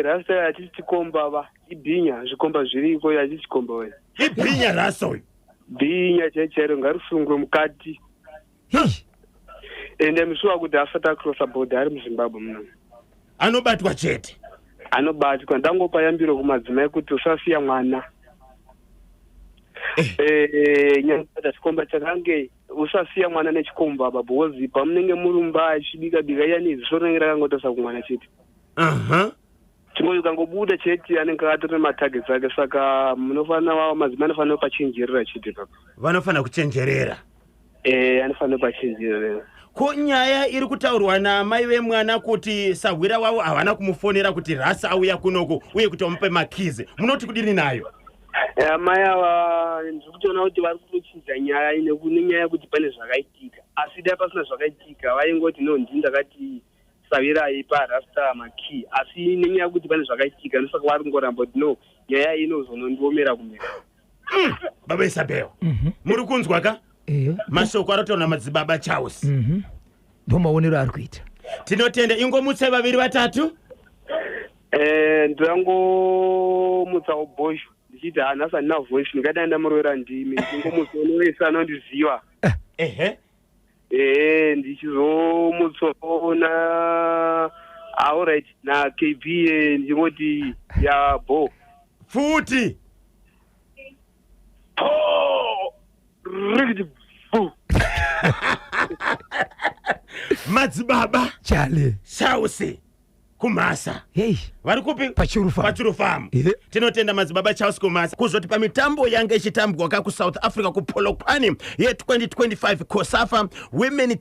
Rasta yachichikomba ba ibhinya zvikomba zviriko yachichikomba we. Ibhinya raso. Bhinya chechero ngarusungu mukati. Ende misuwa kuti afata cross border ari muZimbabwe muno. Anobatwa chete. Anobatwa ndangopa yambiro kumadzimai kuti usasiya mwana. Nyanga chikomba chakange usasiya mwana nechikomba baba wozipa munenge murumba achibika yani zvorengira kangotosa kumwana chete. Chimwe ukangobuda chete anenge akatora matargets ake, saka munofana wao madzimai anofana pachenjerera chete papa. Vanofana kuchenjerera. Anofana pachenjerera. Ko nyaya iri kutaurwa na mai vemwana kuti Sagwira wavo havana kumufonera kuti Rasa auya kunoko uye kuti vamupe makizi. Munoti kudini nayo? Mai ava ndikutoona kuti vari kutochidza nyaya nenyaya kuti pane zvakaitika. Asi dai pasina zvakaitika vaingoti no ndakati Savira ipa Rasta maki. Asi nenyaya kuti pane zvakaitika ndosaka vari kungoramba kuti no nyaya inozonondiomera kumira. Baba Isabel. Muri kunzwa ka? Mashoko arataura madzibaba Chelsea. Ndo maonero ari kuita. Tinotenda ingomutse vaviri vatatu. Ndangomutsa Bosho. Ndichiti anasa na voice ndikadaenda murwera ndimi ndingomutsonoesa anondiziva. Ndichizomutsona alright na KB ndingoti ya bo. Futi. Madzibaba Chale Chelsea kumasa. Vari kupi? Pachuru Farm. Tinotenda madzibaba Chelsea kumasa. Kuzoti pamitambo yanga ichitambwa ku South Africa ku Polokwane ye 2025 COSAFA Women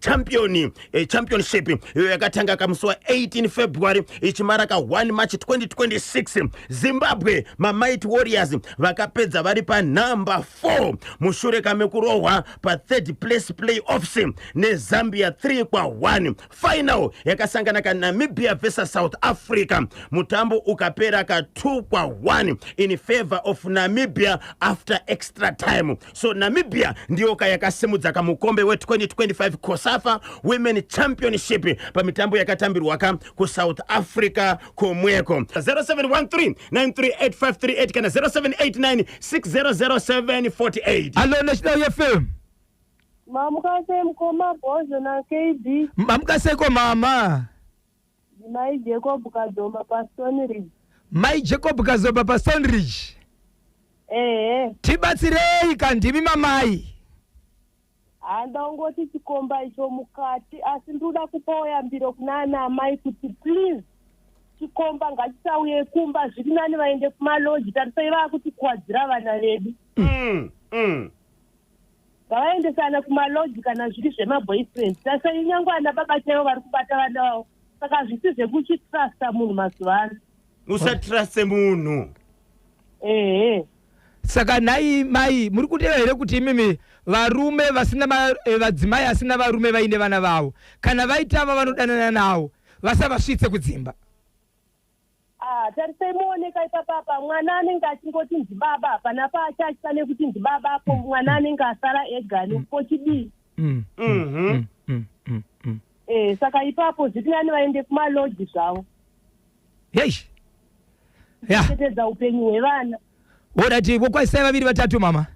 Championship yakatanga kamusi wa 18 February ichimara ka 1 March 2026. Zimbabwe Mighty Warriors vakapedza vari pa number 4 mushure kamekurohwa pa 3rd place playoffs ne Zambia 3-1. Final yakasangana ka Namibia versus South Africa. Mutambo ukapera ka 2-1 in favor of Namibia after extra time. So Namibia ndiyo yakasimudza kamukombe we 2025 COSAFA Women Championship pa mitambo yakatambirwa ku South Africa komweko. 0713938538 kana 0789600748. Hello National FM. Mamukase mkoma Bosho na KB. Mamukase ko mama. Mai Jacob Kazomba pa Stone Ridge. Mai Jacob Kazomba pa Stone Ridge. Tibatsirei kandimi mamai. Andaungoti chikomba icho mukati asi ndoda kupa oyambiro kunana amai kuti please chikomba ngatisauye kumba zviri nani vaende kumaloji tarisai vakuti kuwadzira vana vedu ngavaendesana kumaloji kana zviri zvemaboyfriend tarisai nyangwe ana baba chaivo vari kubata vana vavo saka zvisi zvekuchitrusta munhu mazuva ano usatruste munhu saka nhai mai muri kuteva here kuti imimi varume vasina vadzimai asina varume vaine vana vavo kana vaitava vanodanana navo vasavasvitse kudzimba? tarisai muoneka ipapapa mwana anenge achingoti ndibaba pana paachachitane kuti ndibabapo mwana anenge asara ega nekochidii saka ipapo zvitinani vaende kumaloji zvavo chetedza upenyu hwevana. Odati vokwasai vaviri vatatu mama?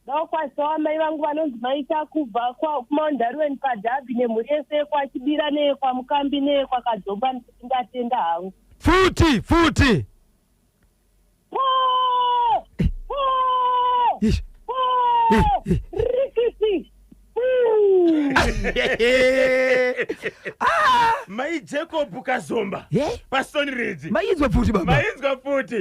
Ndakwasawo mai vangu vanonzi maita kubva kumaundarweni padhabhi nemhuri yese yekwachibira neyekwamukambi neyekwakadzomba ndisingatenda hangu. Futi rikiti mai Jacob Kazomba pasoni redzi maizwa futi baba maizwa futi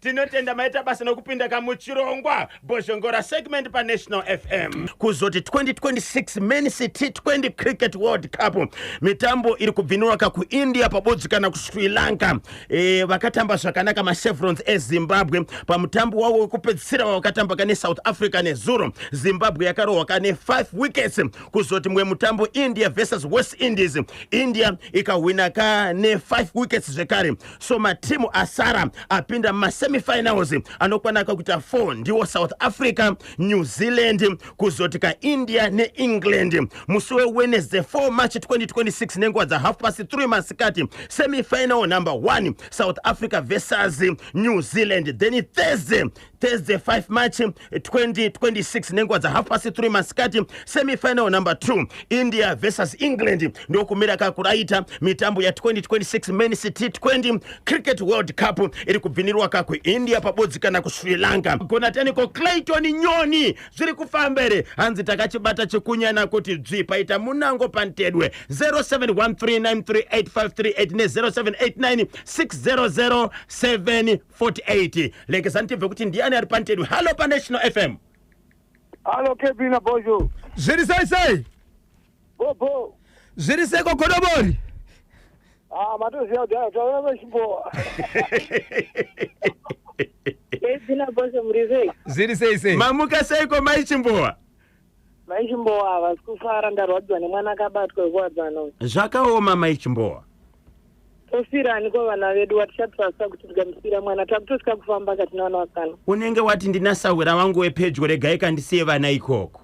tinotenda maita basa nokupinda kamuchirongwa Boshongora segment pa National FM kuzoti 2026 Men's T20 Cricket World Cup mitambo iri kubvinura ku India pabodzi kana ku Sri Lanka vakatamba zvakanaka machevrons eZimbabwe pamutambo wavo wekupedzisira vakatamba kane South Africa neZulu Zimbabwe yakarohwa kane 5 wickets kuzoti mwe mutambo India versus West Indies India ikawina kane 5 wickets zvekare so matimu asara apinda masemifinals anokwana kuita 4 ndiwo South Africa New Zealand kuzoti ka India neEngland musi weWednesday 4 March 2026 nenguva dza 3:30 masikati semifinal number 1 South Africa versus New Zealand then Thursday 5 March 2026 nenguva dza 3:30 masikati semifinal number 2 India versus England ndokumira kakuraita mitambo ya 2026 Men's T20 Cricket World Cup iri kubvinirwa ku India pabodzi kana ku Sri Lanka gonatani ko Clayton Nyoni zviri kufambere hanzi takachibata chikunyana kuti paita munango pantedwe 0713938538 ne 0789600748 lekezani tibve kuti ndiani ari pantedwe. Hello pa National FM. Hello Kevin Bojo. Zviri sai Bobo. Zviri seko godobori matoziya kuti taona mashimbowa. Kevin Bojo murize. Zviri sei mamuka seiko maichimbowa maishimbowa vasikufara ndarwadziwa nemwana akabatwa kuwadzana zvakaoma maichimbowa tosirani kwavana vedu watichatrasa kuti tikamusira mwana takutosika kufamba katina vana vakana unenge wati ndinasawira wangu wepedyo regai kandisiye vana ikoko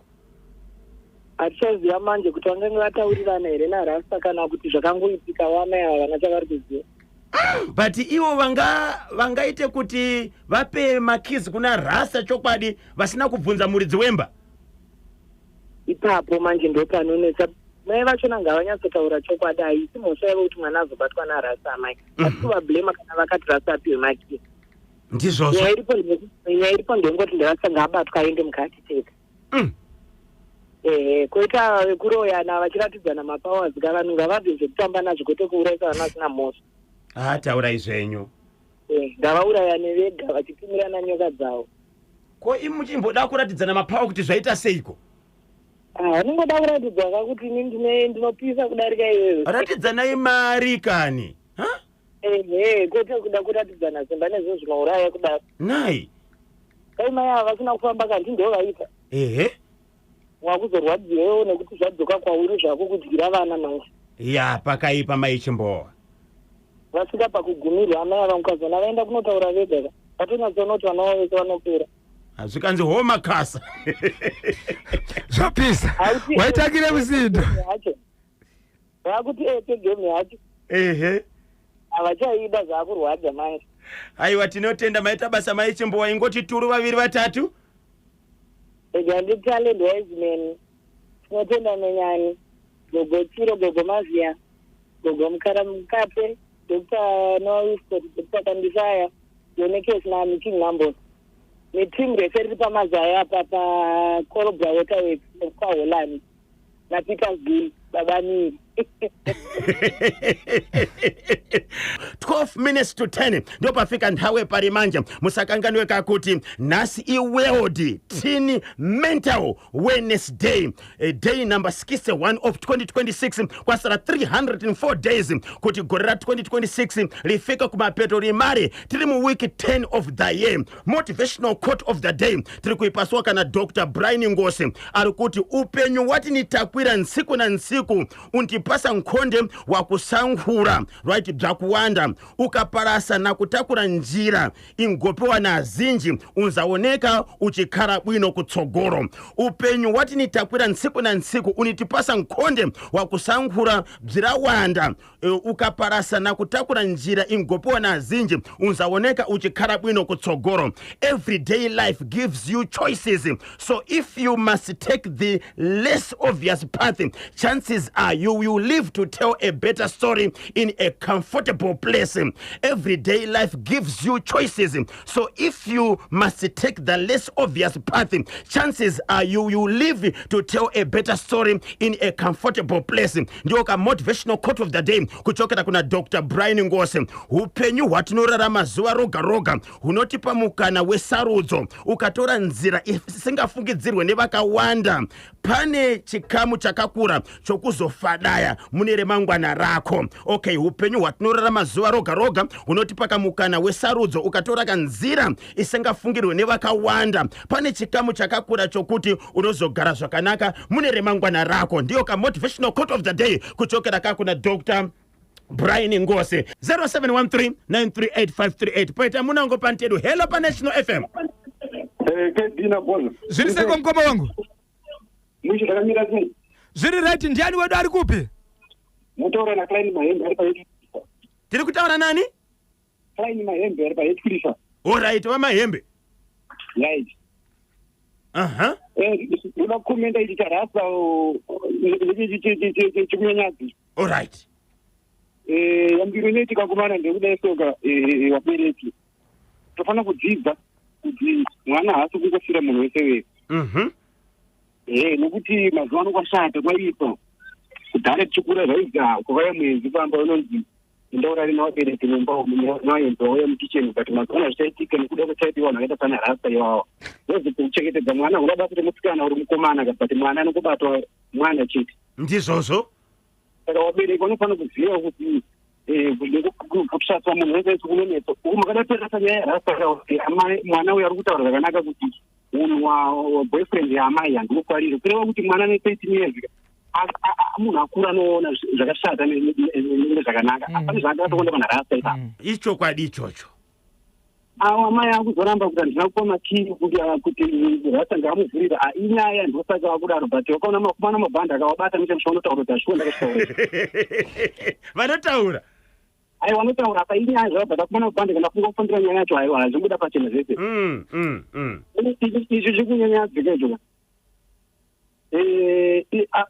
hatichaziva manje kuti vangange vataurirana here narasta kana kuti zvakangoitika vana ava vana chavari kuziva but ivo vangaite kuti vape makizi kuna rasta chokwadi vasina kubvunza muridzi wemba ipapo manje ndopanonetsa mai vachona ngavanyatsotaura chokwadi haisi mhosva yavo kuti mwana azobatwa narasa amai asi kuvablema kana vakati rasa apiwe makizi ndizvozvo nyaya iripo ndengoti ndevasanga abatwa aende mukati tega koita vekuroyana vachiratidzana mapowers kavanhu ngavabve zvekutamba nazvo kwete kuuraisa vana vasina mhosva taurai zvenyu ngavaurayane vega vachitimirana nyoka dzavo ko imuchimboda kuratidzana mapawa kuti zvaita seiko ndingoda kuratidza kuti ini ndinopisa kudarika iwewe ratidzanai mari kani kwete kuda kuratidzana simba nezvo zvinouraya kudaro nai kai mai ava vasina kufamba kanti ndo vaita wakuzorwadziwewo nekuti zvadzoka kwauri zvako kudyira vana manje pakaipa maichimbowa vasvika pakugumirwa amai ava mukazona vaenda kunotaura vega vatonyatsoona kuti vana vavo vese vanopera zvikanzi homa kasa zvapisa waitakire musindo vakuti tegemi yacho havachaida zvakurwadza manje aiwa tinotenda maita basa maichimbowa ingoti turu vaviri vatatu ega nditalend wise man tinotenda nenyani gogo Chiro gogo Mavia gogo Mukara Mukape Dr. Noah Dr. Kandisaya Yonekes na King Numbers netimu rese riri pamazaya apa pakorobra waterworks kwaholani napetersville babamiri 12 minutes to 10 ndio pafika nthawi parimanja musakanganwe kakuti nasi iworld teen mental wellness day, day number 61 of 2026 kwasara 304 days kuti gore ra 2026 lifika kumapeto rimari tiri mu week 10 of the year. Motivational quote of the day tiri kuipaswa kana Dr. Brian Ngose ari kuti upenyu wati nitakwira nsiku na nsiku untipasa nkhonde wa kusankhura right bzakuwanda ukaparasa na kutakura njira ingopewa na azinji unzaoneka uchikhala bwino kutsogoro. Upenyu wati nitakwira nsiku na nsiku unitipasa nkhonde wa kusankhura bzirawanda ukaparasa na kutakura njira ingopewa na azinji unzaoneka uchikhala bwino kutsogoro. Everyday life gives you choices, so if you must take the less obvious path, chances are you will live to tell a better story in a comfortable place. Everyday life gives you choices, so if you must take the less obvious path, chances are you will live to tell a better story in a comfortable place. Ndio ka motivational quote of the day kuchokera kuna Dr. Brian Ngose. Upenyu hwatinorarama zuva roga roga hunotipa mukana wesarudzo ukatora nzira isingafungidzirwe nevakawanda. Pane chikamu chakakura chokuzofadaya mune remangwana rako. Okay, upenyu hwatinorarama zuva roga roga hunotipa kamukana wesarudzo ukatora kanzira isingafungirwe nevakawanda. Pane chikamu chakakura chokuti unozogara zvakanaka mune remangwana rako. Ndiyo ka motivational quote of the day kuchokera kakuna Dr. Brian Ngose. 0713938538 poeta munango pantedu. Hello pa National FM. Kedina bono. Zviri seko mkoma wangu. Mwisho takamira zini. Zviri right, ndiani wedu ari kupi? Mutora na Klein Mahembe ari pa yetu. Tiri kutaura nani? Klein Mahembe ari pa yetu kulisa. Alright, wa Mahembe. Right. Uda kumenda ili tarasa chikunyanyazi. Alright. Yambiruneti kakumana ndekuda soga wabereki. Tofana kudzidza kuti mwana haasi kungofira munhu wese wese. Nokuti mazuva ano kwashata kwaipa kudhara tichikura zvaiga kwavaya mwedzi pamba unonzi ndaurari nawabereki nemba mwaenzi wauya mukicheni but mazuva ano zvichaitika nekuda kwechaipa vanhu vakaita pana rasta iwawa nozipi kuchengetedza mwana unobata kuti musikana uri mukomana but mwana anokubatwa mwana chete ndizvozvo. saka wabereki vanofana kuziva kuti kutsvatswa munhu wese wese kunonetsa makadaperesa nyaya yarasta mwana uyo ari kutaura zvakanaka kuti munhu waboyfriend yaamai handimukwarire kureva kuti mwana ne13 years munhu akura anoona zvakashata nezvakanaka apane zvaangatokonda pana rasta ipapo. Ichokwadi ichocho. Amai akuzoramba kuti handina kupa makii kuti rasta ngaamuvhurira inyaya ndosaka vakudaro but wakaona makumana mabhandi akawabata nechamushaunotaura kuti ashionda kashitaura vanotaura aiwa vanotaura apa inyaya zvavo but akumana mabhandi kana funga kufambira nyaya yacho aiwa hazvingoda pachena zvese izvi zvikunyanyadzika izvona.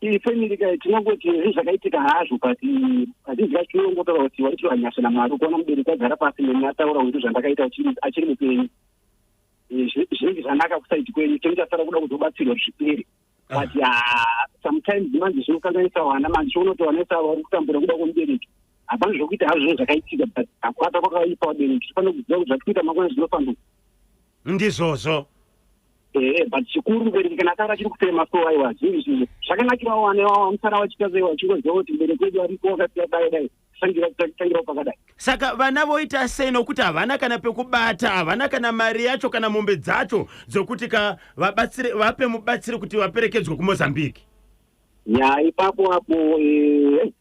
Ifamily kai tinongoti zvinhu zvakaitika hazvo but hazvizi vachiongotaura kuti waitirwa nyasha naMwari ukuona mubereki agara pasi neni ataura kuti zvandakaita achiri mupenyu zvinenge zvanaka kusaiti kwenyu tonichasara kuda kuzobatsirwa zviperi but sometimes manzi zvinokanganisa vana manzi chionotowanesa vari kutambura kuda kwomubereki hapana zvokuita hazvo zvinhu zvakaitika but akwata kwakaipa vabereki tifanira kuziva kuti zvatikuita makona zvinofanduka ndizvozvo. But chikuru mubereki kana ataura chiri kufema so aiwa zvinhu zvinhu zvakanakirawo vana vavo musara vachitazaiwa chingoziva kuti mubereki wedu ariko wakasiya dai dai tangira pakadai. Saka vana voita sei nokuti havana kana pekubata, havana kana mari yacho kana mombe dzacho dzokuti vape mubatsiri kuti vaperekedzwe kuMozambique. Ipapo apo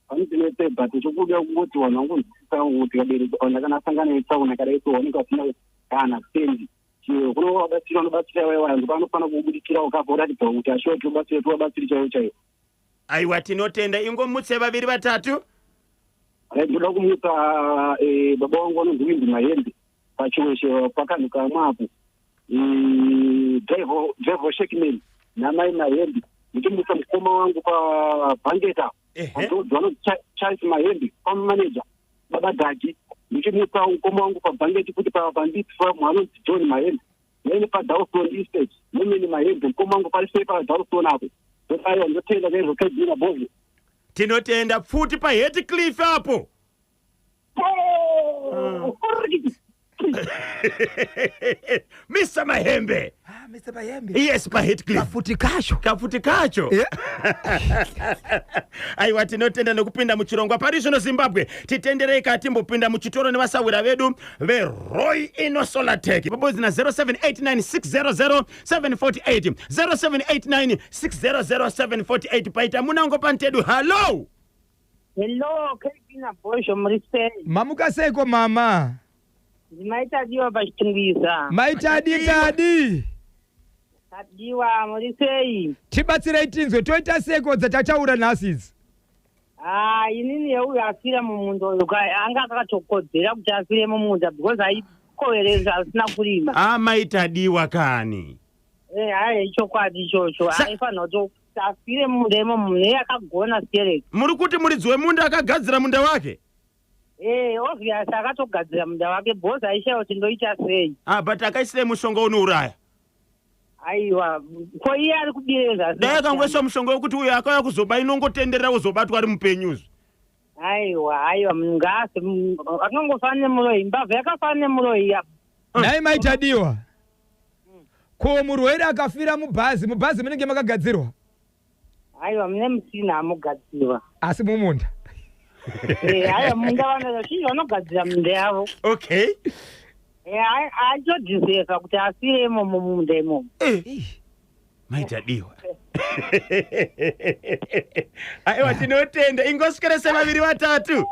vanotinetse but chokuda kungoti vanhu vangonzwisisa kuti vabereki ona kana asangana netsaona kadai so vanenge vasina kana sendi kunovabatsira vanobatsira vanhu vanofana kubudikira ukavoratidza kuti ashuwa tobatsira tovabatsiri chaivo chaivo. Aiwa tinotenda ingomutse vaviri vatatu. Ndoda kumutsa baba wangu anonzi Windi Mahembe pachiweshe pakanhu kamwe apo driver Shekman namai Mahembe ndichimutsa mukoma wangu pabhangeta vanonzi Charles Mahembe pamanager baba Daki ndichimutsa mukoma wangu pabhangeti kuti pabanditi farm anonzi John Mahembe nene paDawson Estate nene mahembe komango palisei paDawson apo ndotayo ndotenda nezokedzira bozi tinotenda futi paHeathcliff apo Mr. Mahembe. Mr. Mahembe. Yes, paHeathcliff. Kafuti kacho. Aiwa tinotenda nekupinda muchirongwa pari zvino Zimbabwe. Titenderei kati mbopinda muchitoro nevasawira vedu veRoy Inosolatech. Pabozi na 0789600748. 0789600748. Paita munango pantedu. Hello. Hello, Kevina Bosho Mrise. Mamuka seko mama. Maitadiwa pachitungwiza. Maitadi. Tadiwa Murisei. Tibatsirei tinzwe toita seko dzatachaura nhasi idzi. Inini yeuyo afira mumundo anga akatokodzera kuti afire mumunda because aikovereza asina kurima. Maitadiwa kani. Chokwadi ichocho. Aifanira kuti afire mumunda imomo akagona stereki. Muri kuti muridzi wemunda akagadzira munda wake? Obviously akatogadzira munda wake boss aishayo kuti ndoita sei. But akaisire mushonga unouraya. Aiwa, ko iye ari kudireza. Dai kangweswa mushonga wekuti uyo akauya kuzoba inongotenderera kuzobatwa ari mupenyuzo. Aiwa, mungasi akangofanira muroyi, mbavha yakafanira muroyi ya. Nai maitadiwa. Ko murwere akafira mubhazi munenge makagadzirwa. Aiwa, mune musina amugadzirwa. Asi mumunda. Aiwa, munda vanozhinji vanogadzira munda yavo. Okay. Achodhizefa kuti afiremo mumunda imomo. Maitadiwa. Aiwa tinotenda ingoskerese vaviri vatatu.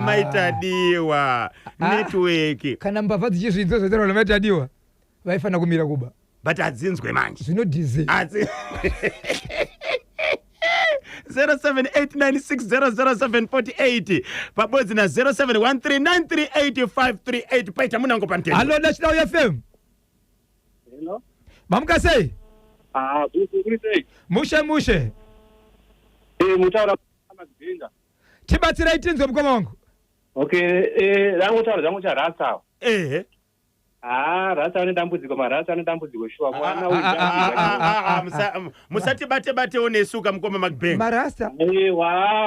Maitadiwa. Network. Kana mbavha dzichizvinzo zvezera maitadiwa. Vaifana kumira kuba. But adzinzwe manje. Zvinodhize. 0789600748 pabodzi na 0713938538 paita munango pantendo. Hello National FM. Hello. Mamuka sei? Kurisei. Mushe. Mutaura Magbenga. Tibatsirei tinzwe mukoma wangu. Okay, rangu charasa. Rasa ane dambudziko shwa mwana uja. Musati bate onesuka mukoma Magbenga. Marasta.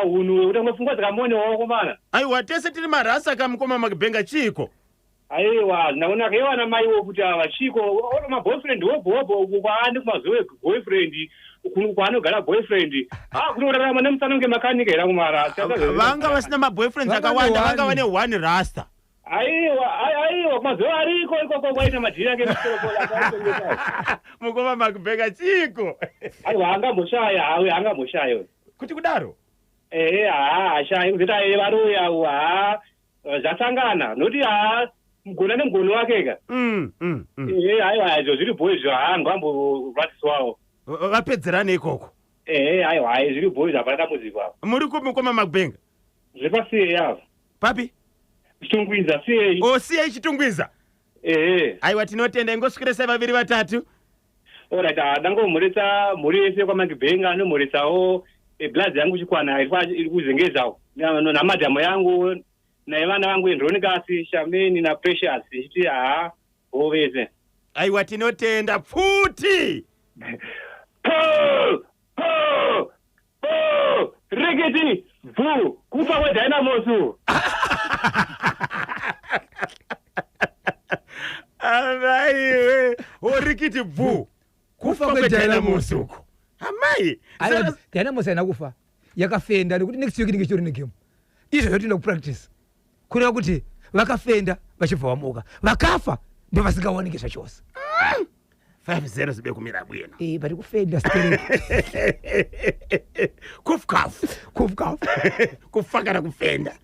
Unu utangofungwa zikamone wako mana. Aiwa tese tiri marasa kamukoma Magbenga chiko. Aiwa naona kewana mai wokuti ava chiko oro ma boyfriend wobo kwaandi kumazowe boyfriend kwanogara boyfriend kunorarama nemusanonge makanika era kumara vanga vasina maboyfriends akawanda vanga vane one rasta. Aiwa mazuva ariko ikoko kwaita madhiri ake mukoma Magbenga chiko. Aiwa angamoshaya kuti kudaro ashaya kuzita varoya zvasangana noti mugona nemugono wakeka aiwa izvo zviri bhoizvo ngwamborwatiswawo vapedzerane ikoko. Aiwa zviri bhoizvo hapana dambudziko avo. Muri kupi mukoma Magbenga? Zvepasiyei avo. Papi? Chitungwiza siyei. Siyei Chitungwiza. Aiwa tinotenda ingosvikirese vaviri vatatu. Alright, dangomuretsa mhuri yese kwaMagbenga anomuretsawo blood yangu chikwana iri kuzengezawo namadhamu yangu naivana vangu Andronicus, Shameni na Precious ichiti vese. Aiwa tinotenda futi. Regeti vu kufa kweDynamos. Amai orikiti vu kufa kweDynamos. Amai Dynamos haina kufa yakafenda nekuti next week ndichitori negame izvo zvotinda kupractice kureva kuti vakafenda vachibva vamuka vakafa ndo vasingaoneki zvachose. 5-0 zibe kumira bwino. Bari kufenda stereki. Kufkafu. Kufakara kufenda.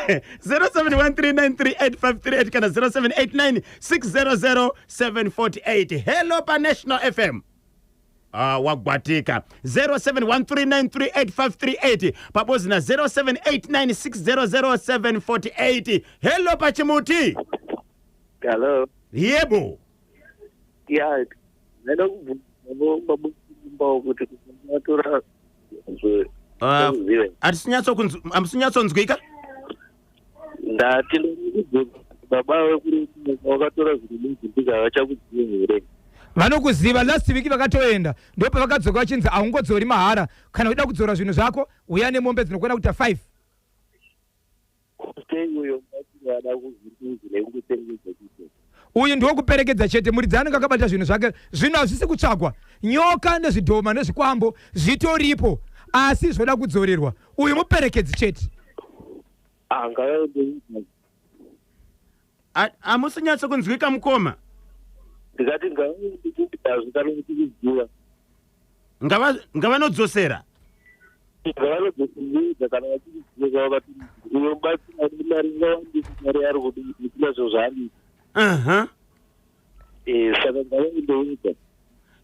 0713938538 kana 0789600748. Hello pa National FM. Wagwatika 0713938538 pabozi na 0789600748. Hello pa Chimuti. Hello. Yebo. Yeah. Amsinyatsonzwika? baba wekuri wakatora zvinhu zvavachakuziva here vanokuziva last week vakatoenda ndopa vakadzoka vachinzi haungodzori mahara kana uchida kudzora zvinhu zvako uya nemombe dzinokwana kuita 5 uyu ndiwo kuperekedza chete muridzi anenge akabata zvinhu zvake zvinhu hazvisi kutsvagwa nyoka nezvidhoma nezvikwambo zvitoripo asi zvoda kudzorerwa uyu muperekedzi chete hamusinyatso kunzwika mukoma ndikati ngavazvikanokuziva ngavanodzosera ngavanodzosera kana vachiziva vakati unobatsira mari ngawandisi mari ari kudisina zvo zvaandisi saka ngavaendeita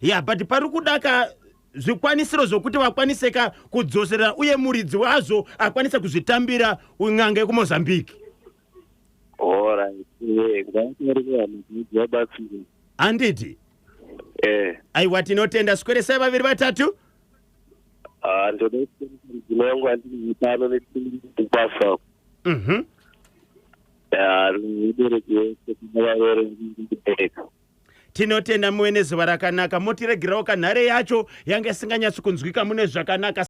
ya but pari kudaka zvikwanisiro zvokuti vakwaniseka kudzoserera uye muridzi wazvo akwanise kuzvitambira n'anga yekumozambique handiti aiwa tinotenda sikweresai vaviri vatatu ndinoyangu handii pano netikupasa tinotenda muve nezuva rakanaka motiregerawo kanhare yacho yanga isinganyatsi kunzwika mune zvakanaka